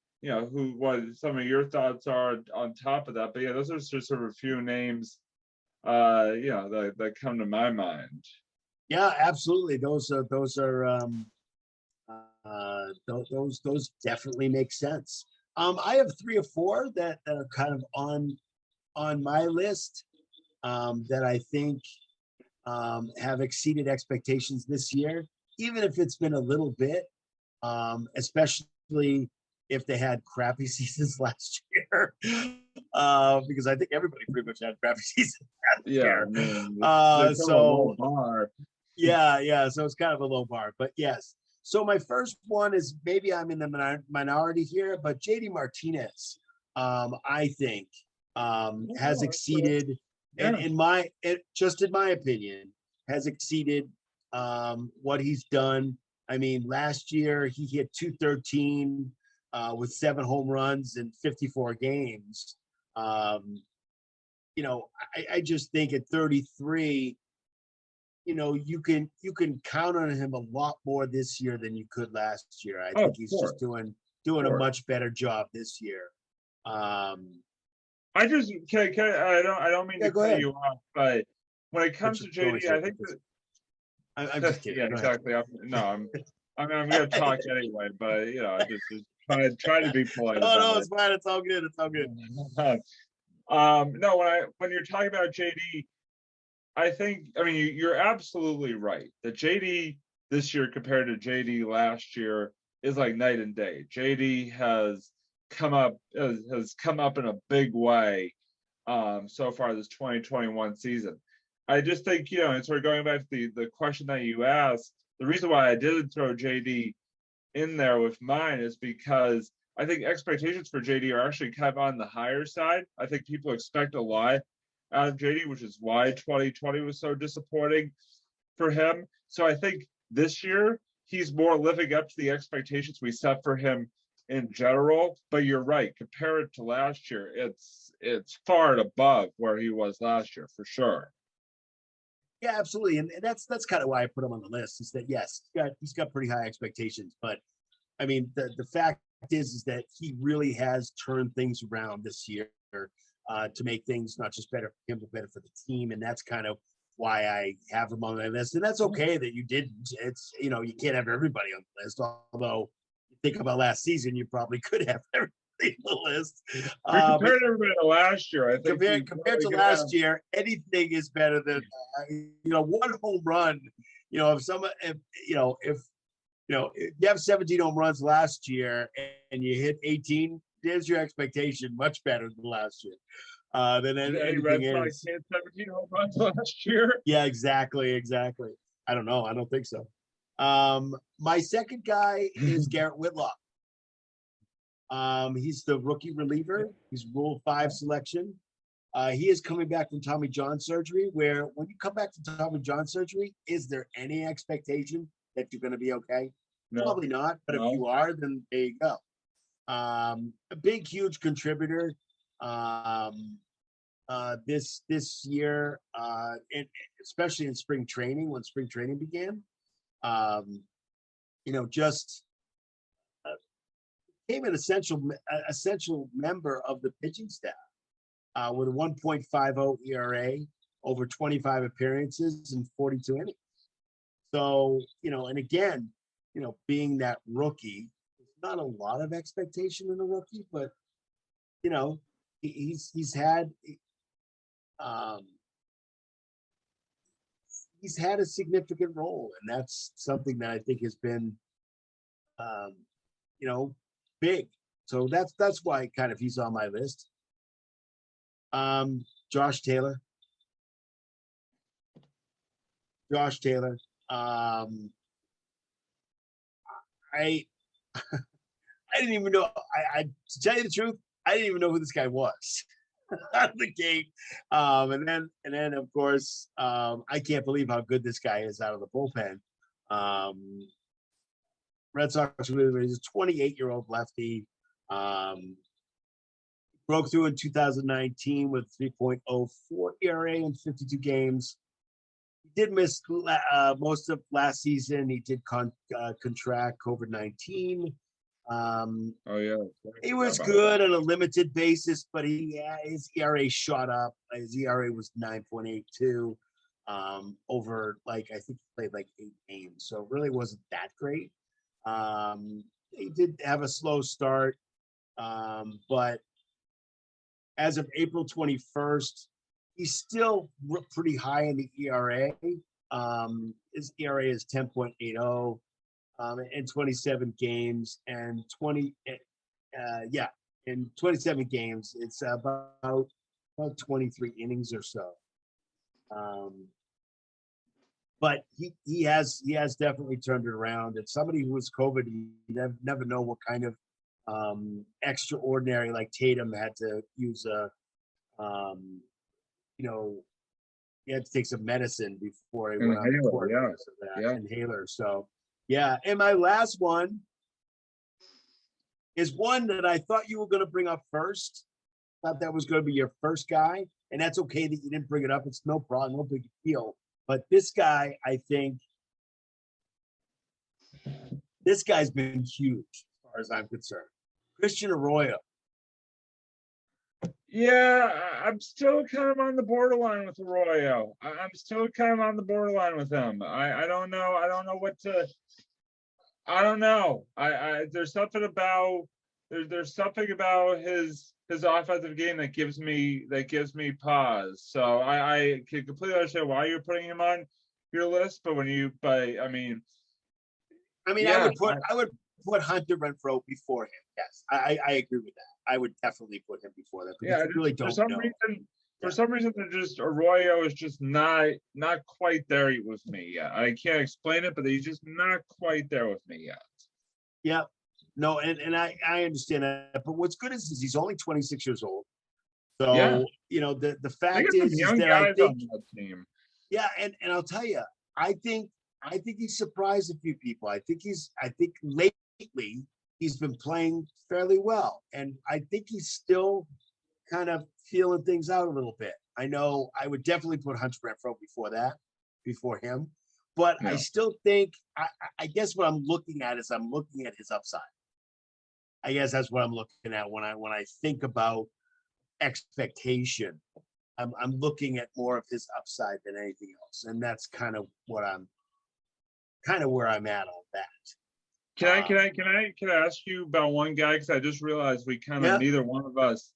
some of your thoughts are on top of that, but those are just sort of a few names that come to my mind. Yeah, absolutely. Those definitely make sense. I have 3 or 4 that are kind of on my list that I think have exceeded expectations this year, even if it's been a little bit, especially if they had crappy seasons last year. because I think everybody pretty much had crappy season. Yeah, I mean, So it's a low bar. yeah. So it's kind of a low bar, but yes. So my first one is maybe I'm in the minority here, but JD Martinez, I think, has exceeded, and in my opinion, has exceeded what he's done. I mean, last year he hit 213 with 7 home runs in 54 games. You know, I just think at 33, you know, you can count on him a lot more this year than you could last year. I think he's just doing a much better job this year. I just I don't mean to cut you off, but when it comes to JD, I think that I'm just kidding. yeah, exactly. I'm going to talk anyway, but you know, just try to be polite. No, it's fine. It's all good. It's all good. No, when you're talking about JD, I mean, you're absolutely right that JD this year compared to JD last year is like night and day. JD has come up in a big way so far this 2021 season. I just think, you know, and sort of going back to the question that you asked, the reason why I didn't throw JD in there with mine is because I think expectations for JD are actually kind of on the higher side. I think people expect a lot out of JD, which is why 2020 was so disappointing for him. So I think this year he's more living up to the expectations we set for him in general. But you're right, compare it to last year, it's far and above where he was last year for sure. Yeah, absolutely, and that's kind of why I put him on the list. Is that yes, he's got pretty high expectations, but I mean the fact is that he really has turned things around this year to make things not just better for him but better for the team, and that's kind of why I have him on my list. And that's okay that you didn't. It's, you know, you can't have everybody on the list. Although you think about last season, you probably could have everybody on the list. Compared to everybody to last year, I think compared to last year, anything is better than you know, 1 home run. You know, if you have 17 home runs last year and you hit 18, there's your expectation much better than last year. Than anything Red Sox hit 17 home runs last year. Yeah, exactly. I don't know. I don't think so. My second guy is Garrett Whitlock. He's the rookie reliever. He's Rule 5 selection. He is coming back from Tommy John surgery, where when you come back from Tommy John surgery, is there any expectation that you're going to be okay? No. Probably not, but if you are, then there you go. A big, huge contributor this year, and especially in spring training, when spring training began. You know, just became an essential member of the pitching staff with a 1.50 ERA over 25 appearances and 42 innings. So, you know, and again, you know, being that rookie, there's not a lot of expectation in a rookie, but you know, he's had a significant role, and that's something that I think has been, you know, big. So that's why kind of he's on my list. Josh Taylor. I didn't even know. I to tell you the truth, I didn't even know who this guy was out of the gate. And then of course, I can't believe how good this guy is out of the bullpen. Red Sox reliever. He's a 28-year-old lefty. Broke through in 2019 with 3.04 ERA in 52 games. He did miss most of last season. He did contract COVID-19. He was good on a limited basis, but his ERA shot up. His ERA was 9.82 over, like, I think he played like 8 games, so it really wasn't that great. He did have a slow start, but as of April 21st, he's still pretty high in the ERA. His ERA is 10.80 in 27 games, and in 27 games. It's about 23 innings or so. But he has definitely turned it around. And somebody who was COVID, you never know what kind of extraordinary, like Tatum had to use he had to take some medicine before he went on the court because of that inhaler. So yeah. And my last one is one that I thought you were going to bring up first. Thought that was going to be your first guy, and that's okay that you didn't bring it up. It's no problem, no big deal. But this guy, I think, this guy's been huge as far as I'm concerned. Christian Arroyo. Yeah, I'm still kind of on the borderline with Arroyo. I'm still kind of on the borderline with him. I don't know. I don't know what to. I don't know. There's something about his offensive game that gives me pause. So I can completely understand why you're putting him on your list, but I mean, yeah, I would put Hunter Renfroe before him. Yes, I agree with that. I would definitely put him before that. Yeah, I really don't know. For some reason, Arroyo is just not quite there with me yet. I can't explain it, but he's just not quite there with me yet. Yeah, no, and I understand that. But what's good is he's only 26 years old. So the fact is that I think on that team. Yeah, and I'll tell you, I think he's surprised a few people. I think lately he's been playing fairly well, and I think he's still kind of feeling things out a little bit. I know I would definitely put Hunter Renfroe before him, but I still think I guess what I'm looking at is I'm looking at his upside. I guess that's what I'm looking at when I think about expectation. I'm looking at more of his upside than anything else, and that's kind of where I'm at on that. Can I ask you about one guy? Because I just realized we kind of neither one of us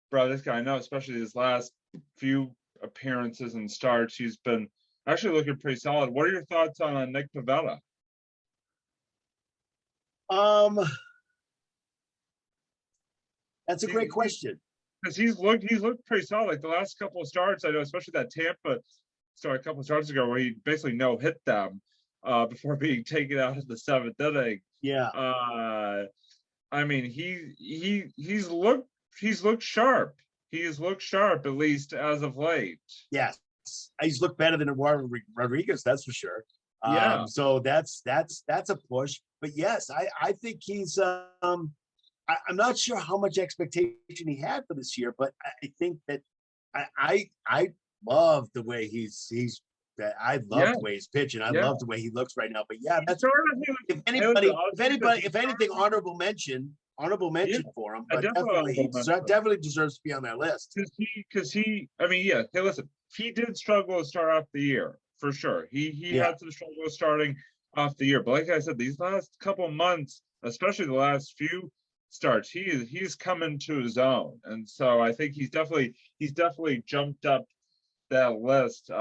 brought this guy. I know, especially his last few appearances and starts, he's been actually looking pretty solid. What are your thoughts on Nick Pivetta? That's a great question. Because he's looked pretty solid. Like the last couple of starts, I know, especially that Tampa start a couple of starts ago where he basically no hit them before being taken out in the seventh inning. Yeah. I mean, he's looked sharp. He has looked sharp, at least as of late. Yes, he's looked better than Eduardo Rodriguez, that's for sure. Yeah. So that's a push. But yes, I think he's. I'm not sure how much expectation he had for this year, but I think that I love the way he's. I love the way he's pitching. I love the way he looks right now. But yeah, that's if anything, honorable mention for him. But definitely he definitely deserves to be on that list. Because he, I mean, yeah. Hey, listen, he did struggle to start off the year for sure. He had some struggle starting off the year. But like I said, these last couple months, especially the last few starts, he's come into his own, and so I think he's definitely jumped up that list.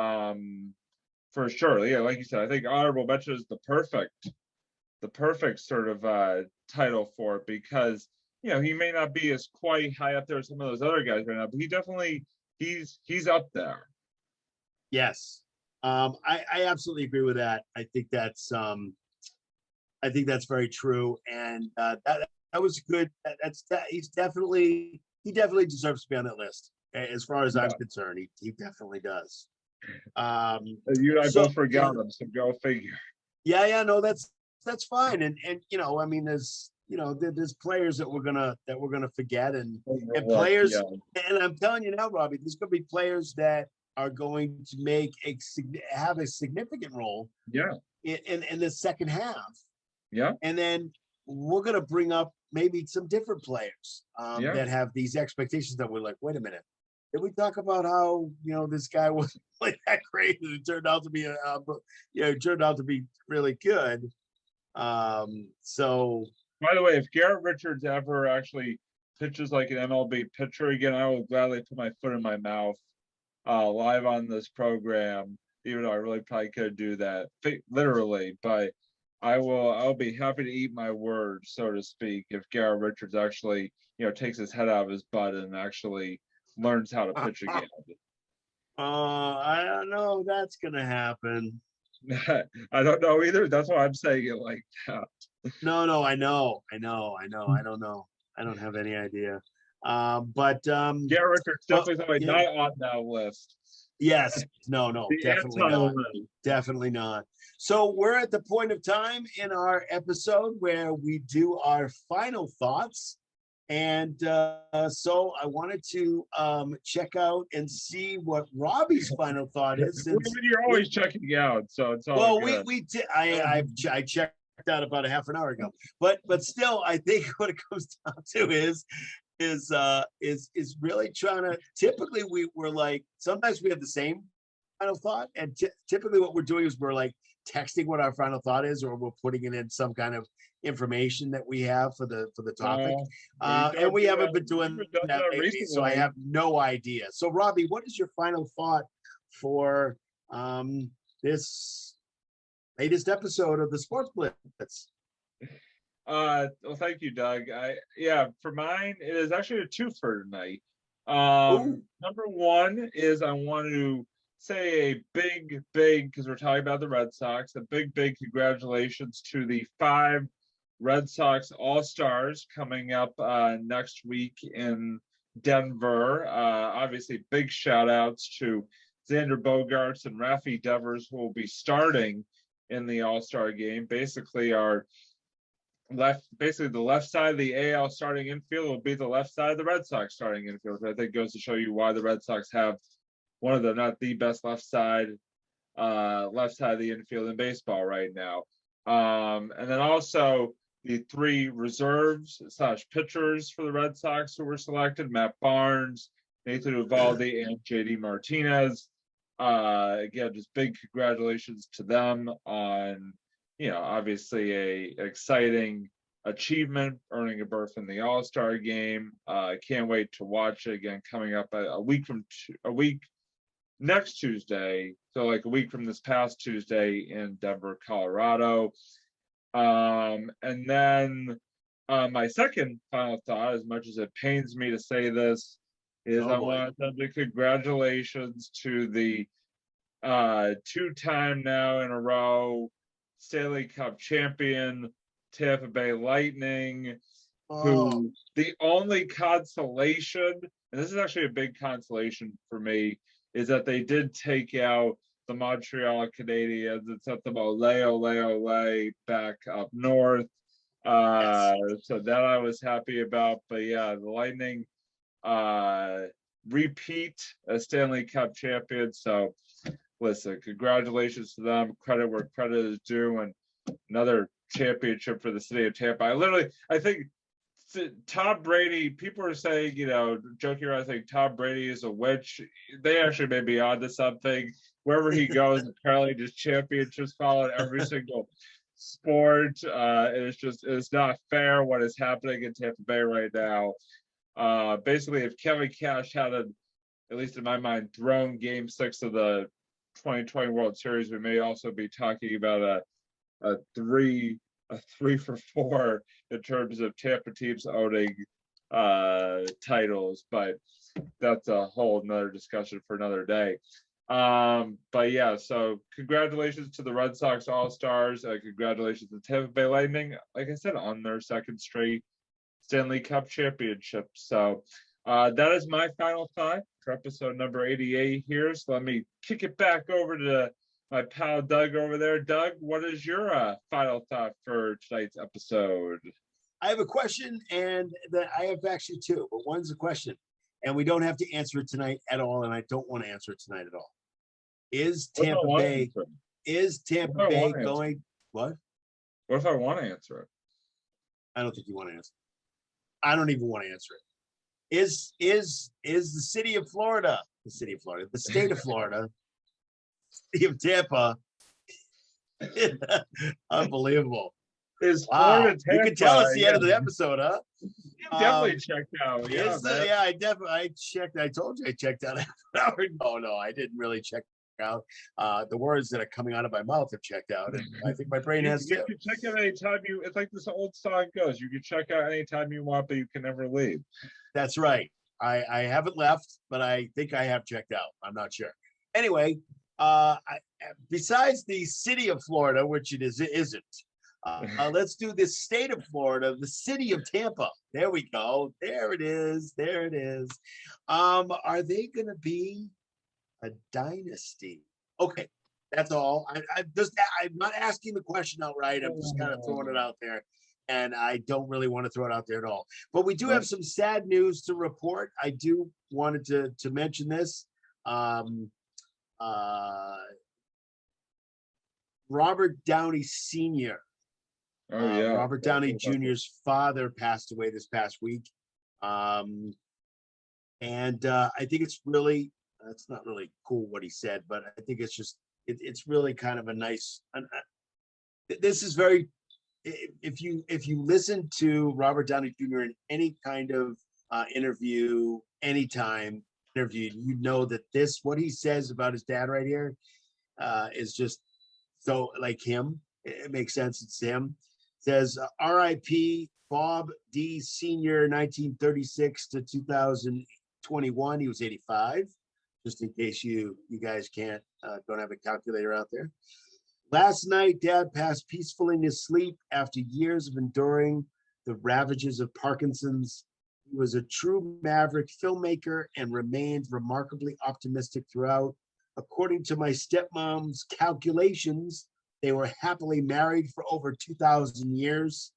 For sure. Yeah, like you said, I think honorable mention is the perfect sort of title for it, because he may not be as quite high up there as some of those other guys right now, but he definitely he's up there. Yes. I absolutely agree with that. I think that's very true. And that was good. He definitely deserves to be on that list. As far as I'm concerned, he definitely does. You and I both forgot him, so go figure. Yeah, no, that's fine. And I mean, there's players that we're gonna forget, and players, and I'm telling you now, Robbie, there's gonna be players that are going to have a significant role. Yeah. In the second half. Yeah. And then we're gonna bring up maybe some different players that have these expectations that we're like, wait a minute. Did we talk about how this guy wasn't like that great and it turned out to be really good? So by the way, if Garrett Richards ever actually pitches like an MLB pitcher again, I will gladly put my foot in my mouth live on this program, even though I really probably could do that literally. But I'll be happy to eat my words, so to speak, if Garrett Richards actually, takes his head out of his butt and actually learns how to pitch again. I don't know if that's gonna happen. I don't know either. That's why I'm saying it like that. No, I know. I don't know. I don't have any idea. But Garrett Richards definitely not on that list. yes, no, The definitely not. anti-list. Definitely not. So we're at the point of time in our episode where we do our final thoughts. And so I wanted to check out and see what Robbie's final thought is. You're always checking out, so it's all Well, good. we did. I checked out about a half an hour ago, but still, I think what it comes down to is really trying to. Typically, we're like sometimes we have the same final thought, and typically what we're doing is we're like texting what our final thought is, or we're putting it in some kind of information that we have for the topic. And we haven't been doing that lately, so I have no idea. So, Robbie, what is your final thought for this latest episode of the Sports Blitz? Well, thank you, Doug. For mine, it is actually a twofer tonight. Number one is I want to say a big, because we're talking about the Red Sox, a big congratulations to the 5 Red Sox All-Stars coming up next week in Denver. Obviously, big shout-outs to Xander Bogaerts and Rafi Devers, who will be starting in the All-Star game. Basically, the left side of the AL starting infield will be the left side of the Red Sox starting infield. I think goes to show you why the Red Sox have one of the, not the best left side of the infield in baseball right now. And then also the 3 reserves / pitchers for the Red Sox who were selected: Matt Barnes, Nathan Uvalde, and JD Martinez. Again, just big congratulations to them on, obviously a exciting achievement, earning a berth in the All-Star game. Can't wait to watch it again, coming up a week next Tuesday, so like a week from this past Tuesday in Denver, Colorado. And then my second final thought, as much as it pains me to say this, is I want to say congratulations to the 2-time now in a row Stanley Cup champion Tampa Bay Lightning, who the only consolation, and this is actually a big consolation for me, is that they did take out the Montreal Canadiens and sent them ole back up north. So that I was happy about. But yeah, the Lightning repeat as Stanley Cup champions. So listen, congratulations to them. Credit where credit is due, and another championship for the city of Tampa. I think Tom Brady, people are saying, joking around saying Tom Brady is a witch. They actually may be onto something. Wherever he goes, apparently just championships follow every single sport. It's not fair what is happening in Tampa Bay right now. Basically, if Kevin Cash hadn't, at least in my mind, thrown Game 6 of the 2020 World Series, we may also be talking about a 3 for 4 in terms of Tampa teams owning titles, but that's a whole nother discussion for another day. But yeah, so congratulations to the Red Sox All-Stars. Congratulations to Tampa Bay Lightning, like I said, on their second straight Stanley Cup championship. So that is my final thought for episode number 88 here. So let me kick it back over to my pal Doug over there. Doug, what is your final thought for tonight's episode? I have a question, and that I have actually 2, but one's a question, and we don't have to answer it tonight at all, and I don't want to answer it tonight at all. Is Tampa Bay going? What? What if I want to answer it? I don't think you want to answer it. I don't even want to answer it. Is the state of Florida, city of Tampa, unbelievable. Is Florida Tampa? You can tell us the end of the episode, huh? Definitely checked out. I checked. I told you I checked out. No, I didn't really check out. The words that are coming out of my mouth have checked out, and I think my brain has You too. can check out anytime you. It's like this old song goes. You can check out anytime you want, but you can never leave. That's right. I haven't left, but I think I have checked out. I'm not sure. Anyway, besides the city of Florida, which it isn't. Let's do the state of Florida, the city of Tampa. There we go. There it is. There it is. Are they going to be a dynasty? Okay, that's all. I'm not asking the question outright. I'm just kind of throwing it out there, and I don't really want to throw it out there at all. But we do have some sad news to report. I do wanted to mention this. Robert Downey Sr. Oh yeah, Robert Downey Jr.'s father passed away this past week. And I think it's really, it's not really cool what he said, but I think it's just, it's really kind of a nice, this is very, if you listen to Robert Downey Jr. in any kind of interview, anytime interview, you know that what he says about his dad right here is just so like him. It makes sense. It's him. Says R.I.P. Bob D. Sr. 1936 to 2021. He was 85. Just in case you guys don't have a calculator out there. Last night, Dad passed peacefully in his sleep after years of enduring the ravages of Parkinson's. He was a true maverick filmmaker and remained remarkably optimistic throughout. According to my stepmom's calculations, they were happily married for over 2,000 years.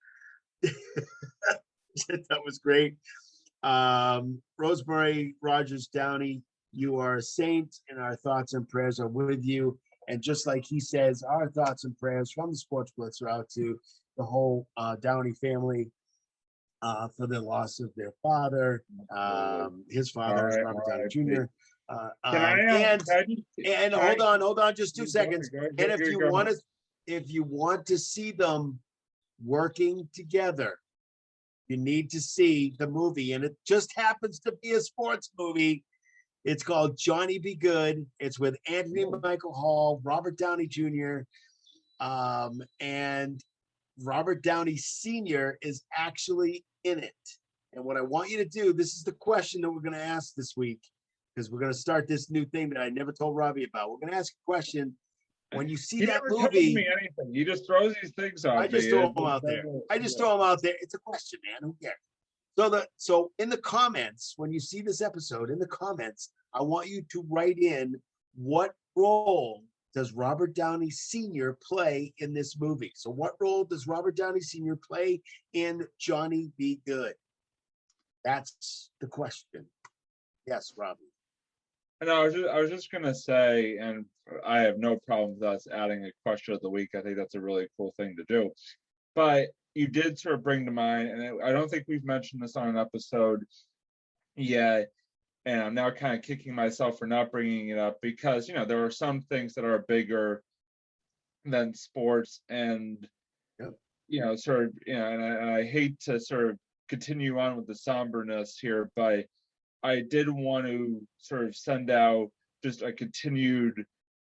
That was great. Rosemary Rogers Downey, you are a saint, and our thoughts and prayers are with you. And just like he says, our thoughts and prayers from the Sports Blitz are out to the whole Downey family for the loss of their father. His father is Robert Downey Jr. And hold on, just 2 seconds. And if you want to see them working together, you need to see the movie, and it just happens to be a sports movie. It's called Johnny Be Good. It's with Anthony Michael Hall, Robert Downey Jr., and Robert Downey Sr. is actually in it. And what I want you to do, this is the question that we're going to ask this week, because we're going to start this new thing that I never told Robbie about. We're going to ask a question. When you see that movie, me anything. He just throws these things out. I just throw them out there. It's a question, man. Who cares? So in the comments, when you see this episode, in the comments, I want you to write in what role does Robert Downey Sr. play in this movie? So what role does Robert Downey Sr. play in Johnny Be Good? That's the question. Yes, Robbie. And I was just gonna say, and I have no problem with us adding a question of the week. I think that's a really cool thing to do. But you did sort of bring to mind, and I don't think we've mentioned this on an episode yet, and I'm now kind of kicking myself for not bringing it up because there are some things that are bigger than sports, and sort of and I hate to sort of continue on with the somberness here, but I did want to sort of send out just a continued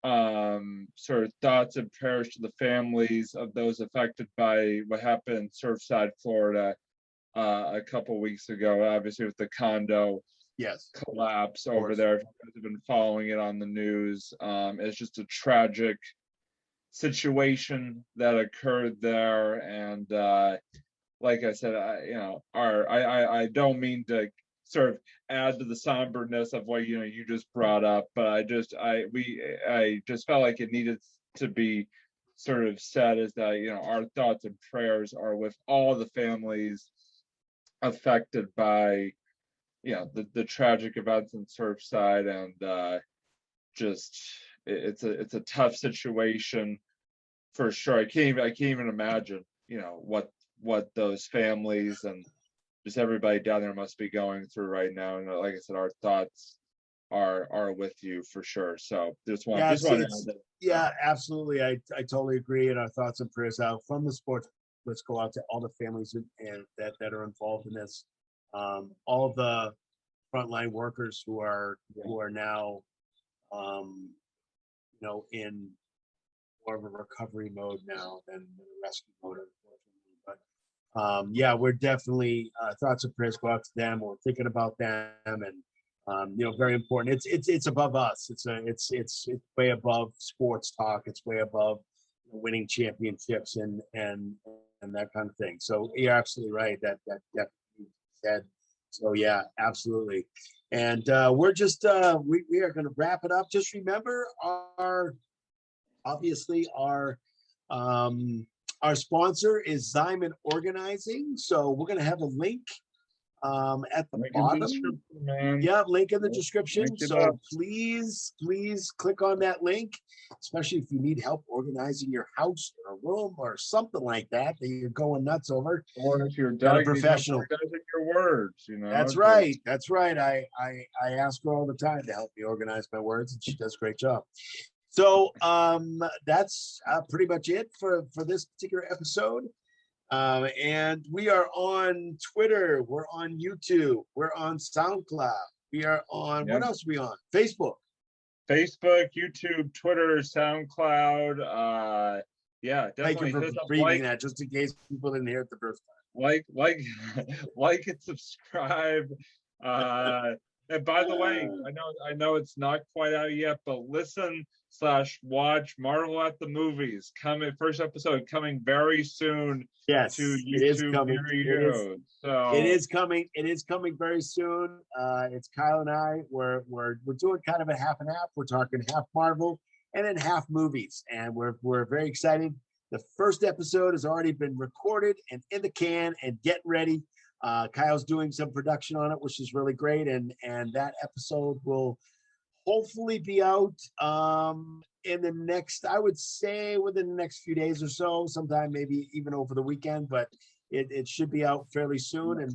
sort of thoughts and prayers to the families of those affected by what happened in Surfside, Florida, a couple weeks ago, obviously with the condo collapse over there. If you guys have been following it on the news, it's just a tragic situation that occurred there. And like I said, I don't mean to sort of add to the somberness of what you just brought up, but I just felt like it needed to be sort of said, is that our thoughts and prayers are with all the families affected by the tragic events in Surfside, and just it's a tough situation for sure. I can't even imagine what those families and just everybody down there must be going through right now. And like I said, our thoughts are with you for sure. So absolutely. I totally agree. And our thoughts and prayers out from the sports. Let's go out to all the families and that are involved in this. All the frontline workers who are now in more of a recovery mode now than a rescue mode, unfortunately. But yeah, we're definitely thoughts and prayers go out to them. We're thinking about them, and very important. It's above us. It's way above sports talk. It's way above winning championships and that kind of thing. So you're absolutely right. That definitely said. So yeah, absolutely. And we're just we are going to wrap it up. Just remember our sponsor is Zyman Organizing. So we're going to have a link at the Link in the bottom. description, man. Yeah, link in the description. Link it So up. please click on that link, especially if you need help organizing your house or a room or something like that you're going nuts over. Or if you're Got a Doug, needs help professional. organizing your words, That's just- right. That's right. I ask her all the time to help me organize my words, and she does a great job. So that's pretty much it for this particular episode. And we are on Twitter. We're on YouTube. We're on SoundCloud. We are on, what else are we on? Facebook, YouTube, Twitter, SoundCloud. Yeah, thank you definitely for hit us reading that, just in case people didn't hear it the first time. like and subscribe. And by the way, I know it's not quite out yet, but listen/watch Marvel at the Movies first episode coming very soon. Yes, to YouTube it is coming. near you. So It is coming. It is coming very soon. It's Kyle and I. We're doing kind of a half and half. We're talking half Marvel and then half movies, and we're very excited. The first episode has already been recorded and in the can and getting ready. Kyle's doing some production on it, which is really great, and that episode will hopefully be out in the next, I would say, within the next few days or so, sometime maybe even over the weekend, but it should be out fairly soon, and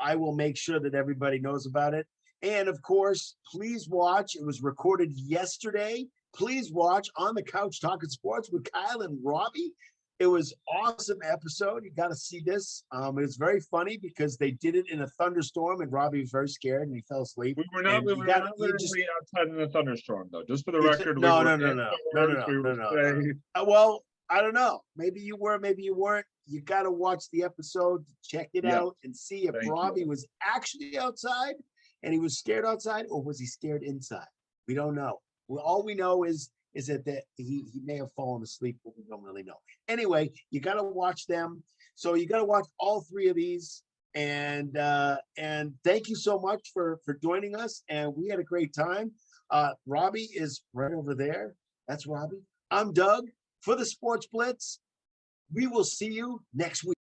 I will make sure that everybody knows about it. And of course, please watch. It was recorded yesterday. Please watch On the Couch Talking Sports with Kyle and Robbie. It was awesome episode. You got to see this. It was very funny because they did it in a thunderstorm, and Robbie was very scared and he fell asleep. we were not literally outside in a thunderstorm, though. Just for the record, no. Well, I don't know. Maybe you were, maybe you weren't. You got to watch the episode, check it out, and see if Robbie was actually outside and he was scared outside, or was he scared inside? We don't know. Well, all we know is that he may have fallen asleep, but we don't really know. Anyway, you got to watch them. So you got to watch all three of these. And thank you so much for joining us. And we had a great time. Robbie is right over there. That's Robbie. I'm Doug for the Sports Blitz. We will see you next week.